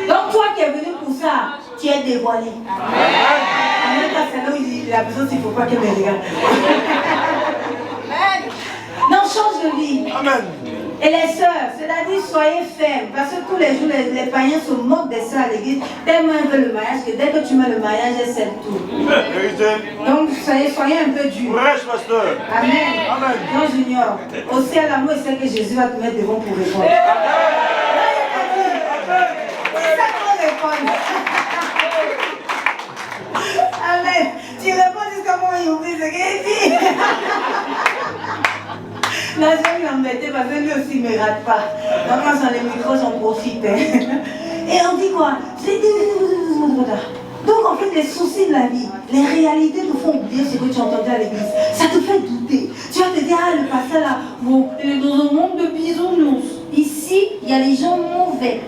Donc, toi qui es venu pour ça, tu es dévoilé. Amen. C'est là où il a besoin, il ne faut pas qu'elle me regarde. Non, change de vie. Amen. Et les sœurs, c'est-à-dire soyez fermes, parce que tous les jours, les païens se moquent des sœurs à l'église, tellement ils veulent le mariage que dès que tu mets le mariage, elles s'aiment tout. Donc soyez un peu durs. Pasteur. Amen. Amen. Non, Junior, au ciel, l'amour, c'est que Jésus va te mettre devant pour répondre. C'est ça qu'on répond. Amen. Tu réponds jusqu'à moi, il oublie ce qu'il dit. Là, je vais l'embêter parce que lui aussi ne me rate pas. Donc, quand sur les micros, j'en profite. Et on dit quoi? Donc, en fait, les soucis de la vie, les réalités te font oublier ce que tu entendais à l'église. Ça te fait douter. Tu vas te dire, ah, le pasteur là, bon, il est dans un monde de bisounours. Ici, il y a les gens mauvais.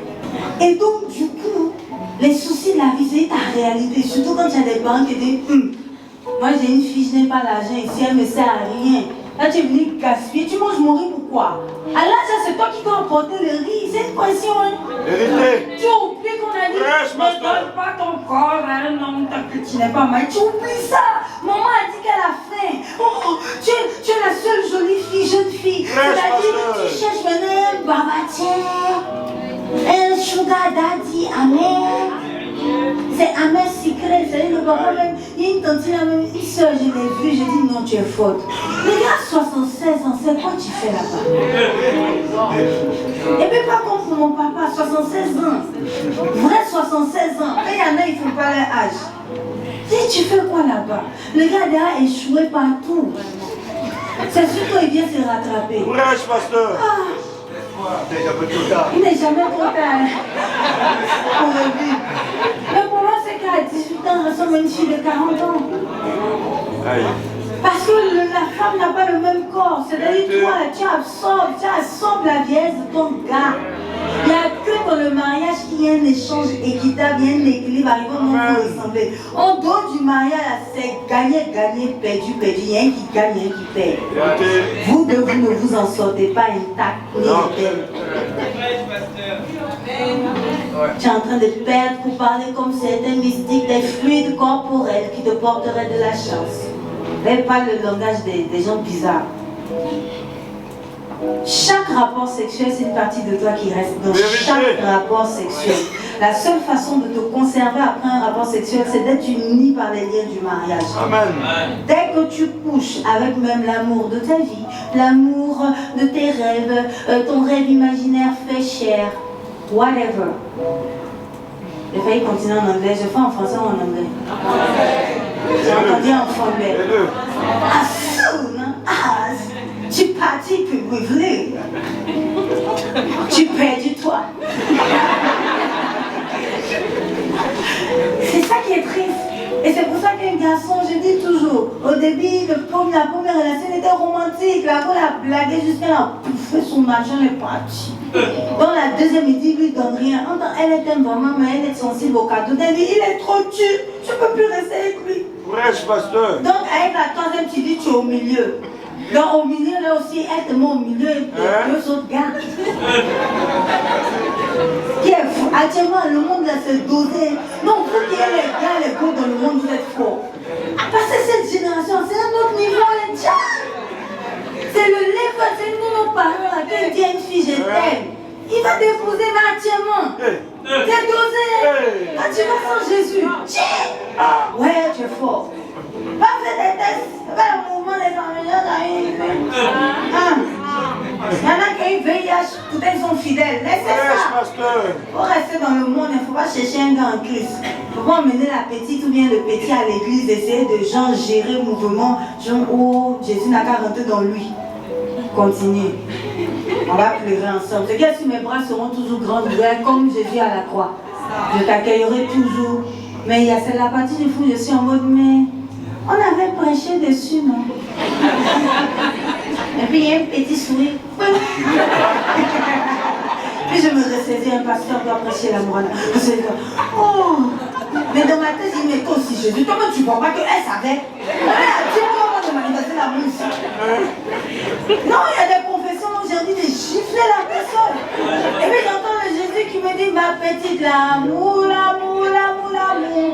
Et donc, du coup, les soucis de la vie, c'est ta réalité. Surtout quand tu as des parents qui disent, moi j'ai une fille, je n'ai pas l'argent ici, elle ne me sert à rien. Là, tu es venu gaspiller, tu manges mon riz pourquoi? À l'âge, c'est toi qui dois apporter le riz, c'est une pression. Hein? Tu oublies qu'on a dit, ne donne pas ton corps à un homme que tu n'es pas mal. Tu oublies ça. Maman a dit qu'elle a faim. Oh, tu es la seule jolie fille, jeune fille. C'est-à-dire, tu cherches maintenant un babatier, un sugar daddy, amen. C'est amer secret, c'est le papa même. Il y a une tante, une soeur, je l'ai vue, j'ai dit non, tu es faute. Le gars a 76 ans, c'est quoi tu fais là-bas? Et puis pas comme pour mon papa, 76 ans. Vrai 76 ans. Et il y en a, ils ne font pas leur âge. Dis, tu fais quoi là-bas? Le gars a échoué partout. C'est surtout il vient se rattraper. Courage, pasteur. Il n'est jamais trop tard pour le vivre. Le problème, c'est qu'à 18 ans, ressemble à une fille de 40 ans. Parce que la femme n'a pas le même corps. C'est-à-dire, toi, tu absorbes la vieillesse de ton gars. Il n'y a que dans le mariage qu'il y a un échange équitable, il y a un équilibre arrivant au moment où vous ressemblez. En dehors du mariage, c'est gagner, gagner, perdu, perdu. Il y a un qui gagne, il y a un qui perd. Vous deux, vous ne vous en sortez pas intact ni indemne. Tu es en train de perdre pour parler comme certains mystiques des fluides corporels qui te porteraient de la chance. Mais pas le langage des gens bizarres. Chaque rapport sexuel, c'est une partie de toi qui reste dans chaque rapport sexuel. La seule façon de te conserver après un rapport sexuel, c'est d'être uni par les liens du mariage. Amen. Dès que tu couches avec même l'amour de ta vie, l'amour de tes rêves, ton rêve imaginaire fait chair, whatever. J'ai failli continuer en anglais, je fais en français ou en anglais? J'ai entendu en français. As soon as tu partis plus revenir, tu perds du toi. C'est ça qui est triste. Et c'est pour ça qu'un garçon, je dis toujours, au début, la première relation était romantique. La go l'a blagué jusqu'à la bouffer son argent, elle est partie. Dans la deuxième, il dit, lui donne rien. Elle est un maman, mais elle est sensible au cadeau. Elle dit, il est trop dur, je ne peux plus rester avec lui. Prêche, pasteur. Donc, avec la troisième, tu dis, tu es au milieu. Donc, au milieu, là aussi, elle te met au milieu et deux autres gars. Qui est fou. Actuellement, le monde là se dosé. Non, vous qui êtes les gars, les gars dans le monde, vous êtes forts. Parce que cette génération, c'est un autre niveau, les gars. C'est le level, c'est nous, nos parents, là, quand il dit à une fille, je t'aime. Il va t'épouser, mais actuellement. T'es dosé. Quand tu vas sans Jésus. Ouais, tu es fort. Va faire des tests, va le mouvement des familles. Il y en a qui VIH, peut-être ils sont fidèles. Mais c'est ça. pasteur. Il faut rester dans le monde, il ne faut pas chercher un gars en Christ. Il ne faut pas emmener la petite ou bien le petit à l'église, essayer de genre gérer le mouvement. Genre, oh, Jésus n'a qu'à rentrer dans lui. Continue. On va pleurer ensemble. C'est que si mes bras seront toujours grands ouverts comme Jésus à la croix. Je t'accueillerai toujours. Mais il y a c'est la partie du fou, je suis en mode, mais on avait prêché dessus, non? Et puis il y a un petit sourire. Puis je me ressaisis, un pasteur doit prêcher l'amour. Oh! Mais dans ma tête, il dit, mais toi aussi Jésus, toi tu ne vois pas qu'elle savait. Tu vois comment de manifester l'amour ici. Non, il y a des confessions où j'ai envie de gifler la personne. Et puis j'entends le Jésus qui me dit, ma petite, l'amour, l'amour, l'amour, l'amour.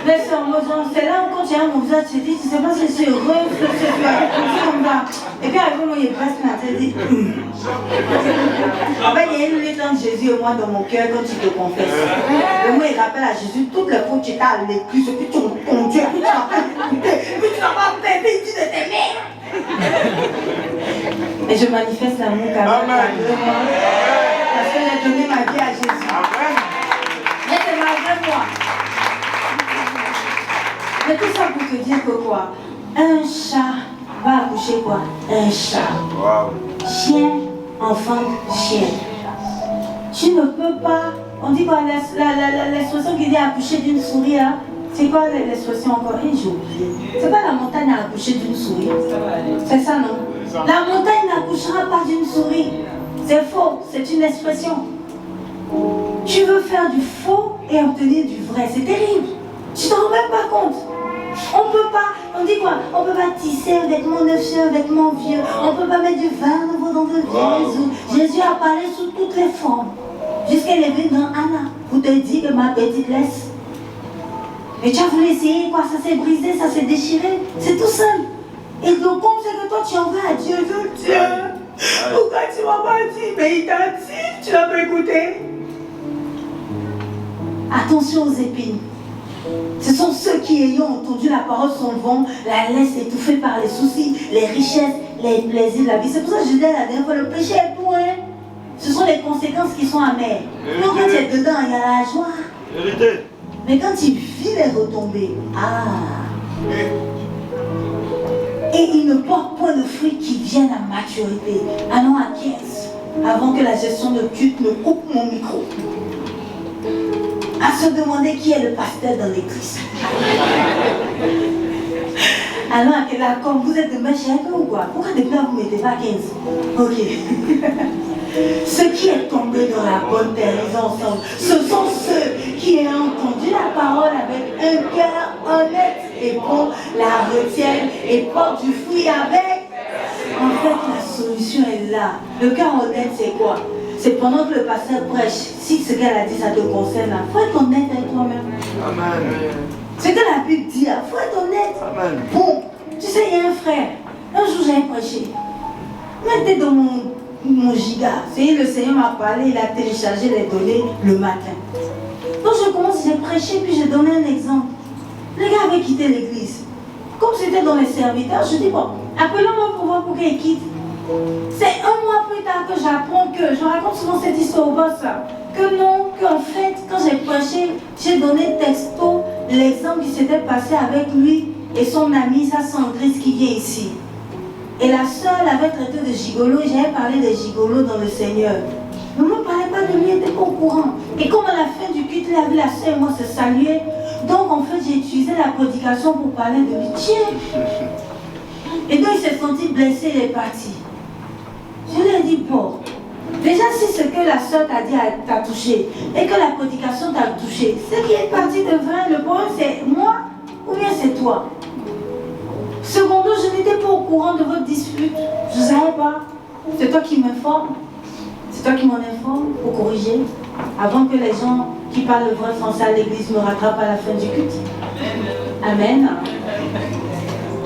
Mais c'est là où quand tu as mon visage, tu te dis, tu sais pas si je suis heureuse, que je suis comme ça. Et puis après, moi, il passe ma tête, il dit, en fait, il y a une lutte entre Jésus et moi dans mon cœur quand tu te confesses. Et moi, il rappelle à Jésus toutes les fois que tu étais à l'église, puis ton Dieu, puis tu n'as pas écouté, puis tu n'as pas fait, puis tu de t'aimer. Et je manifeste l'amour quand même. Parce que j'ai donné ma vie à Jésus. Mais c'est malgré moi. Mais tout ça pour te dire que quoi? Un chat va accoucher quoi? Un chat. Wow. Chien, enfant, chien. Tu ne peux pas. On dit quoi? L'expression qui dit accoucher d'une souris, hein? C'est quoi l'expression encore? J'ai oublié. C'est pas la montagne à accoucher d'une souris. C'est ça, non? La montagne n'accouchera pas d'une souris. C'est faux, c'est une expression. Tu veux faire du faux et obtenir du vrai. C'est terrible. Tu t'en rends même pas compte. On peut pas, on dit quoi? On peut pas tisser un vêtement neuf sur un vêtement vieux. On peut pas mettre du vin nouveau dans de vieux. Jésus a parlé sous toutes les formes. Jusqu'à est venu dans Anna. Vous te dites que ma petite laisse. Mais tu as voulu essayer quoi? Ça s'est brisé, ça s'est déchiré. C'est tout seul. Et le compte, c'est que toi tu en veux à Dieu. Dieu, pourquoi tu m'as pas dit? Mais il t'a dit, tu l'as pas écouté. Attention aux épines. Ce sont ceux qui, ayant entendu la parole, s'en vont, la laissent étouffée par les soucis, les richesses, les plaisirs de la vie. C'est pour ça que je disais la dernière fois, le péché est pour hein. Ce sont les conséquences qui sont amères. Donc quand tu es dedans, il y a la joie. Vérité. Mais quand tu vis les retombées, et il ne porte point de fruits qui viennent à maturité. Allons à 15, avant que la gestion de culte ne coupe mon micro. À se demander qui est le pasteur dans l'église. Alors, comme vous êtes de chacun ou quoi? Pourquoi depuis là vous ne mettez pas 15? Ok. Ceux qui est tombé dans la bonne terre, ils ensemble, ce sont ceux qui ont entendu la parole avec un cœur honnête et bon, la retiennent et portent du fruit avec. En fait, la solution est là. Le cœur honnête, c'est quoi? C'est pendant que le pasteur prêche, si ce qu'elle a dit, ça te concerne, il faut être honnête avec toi-même. Amen. Ce que la Bible dit, il faut être honnête. Amen. Bon, tu sais, il y a un frère. Un jour, j'ai prêché. Mettez dans mon giga. Le Seigneur m'a parlé, il a téléchargé les données le matin. Donc, je commence, j'ai prêché, puis j'ai donné un exemple. Le gars avait quitté l'église. Comme c'était dans les serviteurs, je dis, bon, appelons-moi pour voir pour qu'il quitte. C'est un mois plus tard que j'apprends que, je raconte souvent cette histoire au boss, que non, qu'en fait, quand j'ai prêché, j'ai donné texto l'exemple qui s'était passé avec lui et son amie, sa Sandrine qui vient ici. Et la sœur l'avait traité de gigolo, j'avais parlé de gigolo dans le Seigneur. Ne me parlait pas de lui, il n'était pas au courant. Et comme à la fin du culte, il a vu la sœur et moi se saluer. Donc en fait, j'ai utilisé la prédication pour parler de lui. Tiens. Et donc il s'est senti blessé, il est parti. Je lui ai dit, bon, déjà si ce que la soeur t'a dit t'a touché et que la prédication t'a touché, ce qui est parti de vrai, le problème c'est moi ou bien c'est toi. Secondo, je n'étais pas au courant de votre dispute. Je ne savais pas. C'est toi qui m'informe. C'est toi qui m'en informe pour corriger. Avant que les gens qui parlent le vrai français à l'église me rattrapent à la fin du culte. Amen.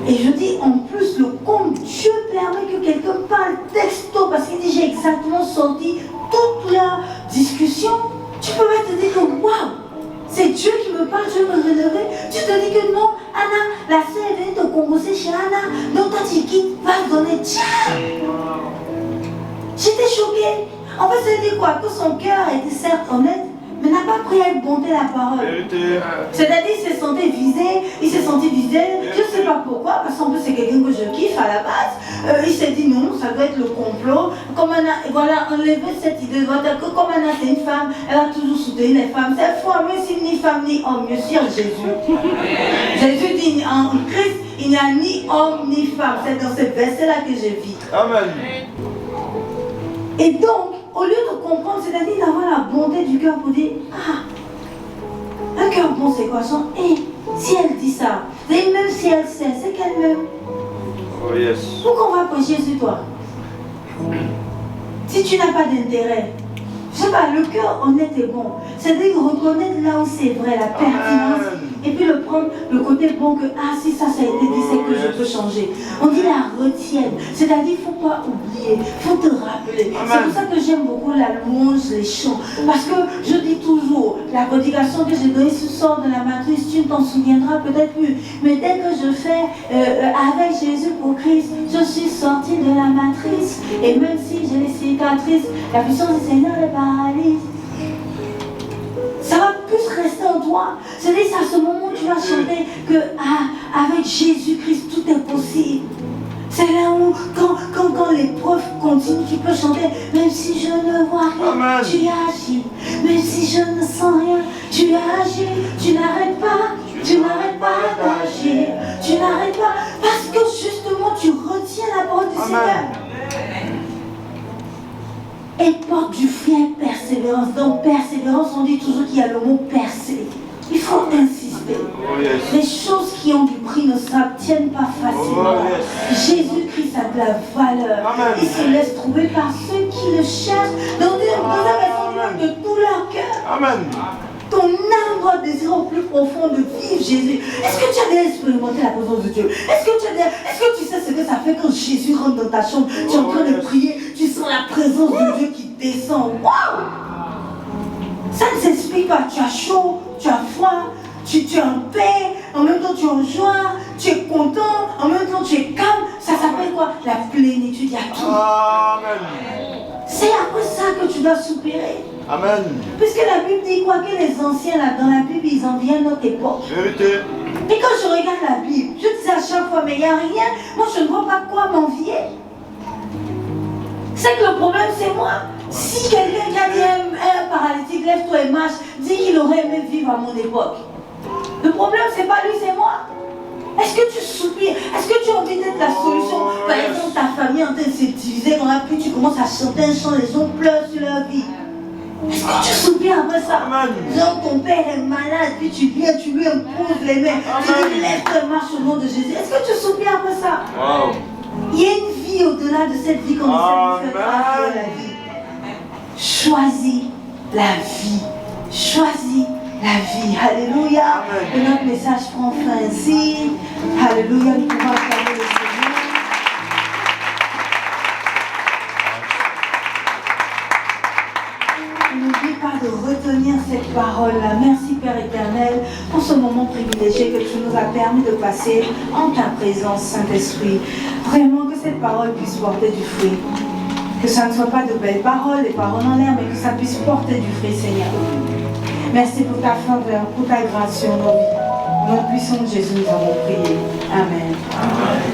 Et je dis en plus, le compte, Dieu permet que quelqu'un parle texto parce qu'il dit j'ai exactement sorti toute la discussion. Tu peux pas te dire que waouh, c'est Dieu qui me parle, je vais me relever. Tu te dis que non, Anna, la sœur vient te congosser chez Anna. Donc toi tu quittes, va donner, tiens. J'étais choquée. prié. En fait, ça veut dire quoi? Que son cœur était certes honnête, mais n'a pas pris à bonté la parole. C'est-à-dire il s'est senti visé, je ne sais pas pourquoi, parce qu'en plus c'est quelqu'un que je kiffe à la base. Il s'est dit non, ça doit être le complot. Comme Anna, voilà, enlever cette idée de que comme Anna c'est une femme, elle a toujours soutenu les femmes. Cette fois, même si ni femme ni homme, mieux si en Jésus. Jésus dit en Christ, il n'y a ni homme ni femme. C'est dans ce verset-là que je vis. Amen. Et donc, au lieu de comprendre, c'est-à-dire d'avoir la bonté du cœur pour dire, ah, un cœur bon c'est quoi son? Et si elle dit ça, et même si elle sait, c'est qu'elle m'aime. Oh yes. Pourquoi on va prêcher sur toi? Si tu n'as pas d'intérêt, je sais pas, le cœur honnête et bon, c'est-à-dire reconnaître là où c'est vrai, la pertinence, et puis le prendre le côté bon que, ah si ça a été dit, c'est que je peux changer. On dit la retienne, c'est-à-dire il ne faut pas oublier, il faut te rappeler. C'est pour ça que j'aime beaucoup la louange, les chants, parce que je dis toujours, la prédication que j'ai donnée ce soir de la matrice, tu ne t'en souviendras peut-être plus, mais dès que je fais avec Jésus pour Christ, je suis sortie de la matrice, et même si j'ai les cicatrices, la puissance du Seigneur est paralyse. Ça va plus rester en toi. C'est-à-dire c'est à ce moment où tu vas chanter que avec Jésus-Christ tout est possible. C'est là où quand l'épreuve continue, tu peux chanter. Même si je ne vois rien, Amen. Tu agis. Même si je ne sens rien, tu agis. Tu n'arrêtes pas. Tu n'arrêtes pas d'agir. Tu n'arrêtes pas. Parce que justement tu retiens la parole du Seigneur. Et porte du fruit et persévérance. Dans persévérance, on dit toujours qu'il y a le mot percer. Il faut insister. Oh yes. Les choses qui ont du prix ne s'obtiennent pas facilement. Oh yes. Jésus-Christ a de la valeur. Amen. Il se laisse trouver par ceux qui le cherchent dans un de tout leur cœur. Amen. Ton âme doit désirer au plus profond de vivre Jésus. Est-ce que tu as déjà expérimenté la présence de Dieu? Est-ce que tu sais ce que ça fait quand Jésus rentre dans ta chambre? Tu es en train de prier, tu sens la présence de Dieu qui descend. Waouh! Ça ne s'explique pas. Tu as chaud, tu as froid, tu es en paix, en même temps tu es en joie, tu es content, en même temps tu es calme. Ça s'appelle quoi? La plénitude, il y a tout. Amen. C'est après ça que tu dois soupirer. Amen. Puisque la Bible dit quoi? Que les anciens là dans la Bible, ils en viennent à notre époque. Vérité. Et quand je regarde la Bible, je dis à chaque fois, mais il n'y a rien. Moi, je ne vois pas quoi m'envier. C'est que le problème, c'est moi. Si quelqu'un qui a dit un paralytique, lève-toi et marche, dit qu'il aurait aimé vivre à mon époque. Le problème, c'est pas lui, c'est moi. Est-ce que tu soupires? Est-ce que tu as envie d'être la solution? Par exemple, ta famille est en train de se diviser, quand puis tu commences à chanter un chant, les gens pleurent sur leur vie. Est-ce que tu soupires après ça? Genre ton père est malade, puis tu viens, tu lui imposes les mains, tu lui lèves, marche au nom de Jésus. Est-ce que tu soupires après ça? Wow. Il y a une vie au-delà de cette vie qu'on essaie de faire après la vie. Choisis la vie. Choisis la vie. Alléluia. Et notre message prend fin ainsi. Alléluia. Nous pouvons acclamer le Seigneur. N'oublie pas de retenir cette parole-là. Merci Père éternel pour ce moment privilégié que tu nous as permis de passer en ta présence, Saint-Esprit. Vraiment que cette parole puisse porter du fruit. Que ça ne soit pas de belles paroles, des paroles en l'air, mais que ça puisse porter du fruit, Seigneur. Merci pour ta faveur, pour ta grâce sur nos vies. Au nom puissant de Jésus, nous avons prié. Amen. Amen.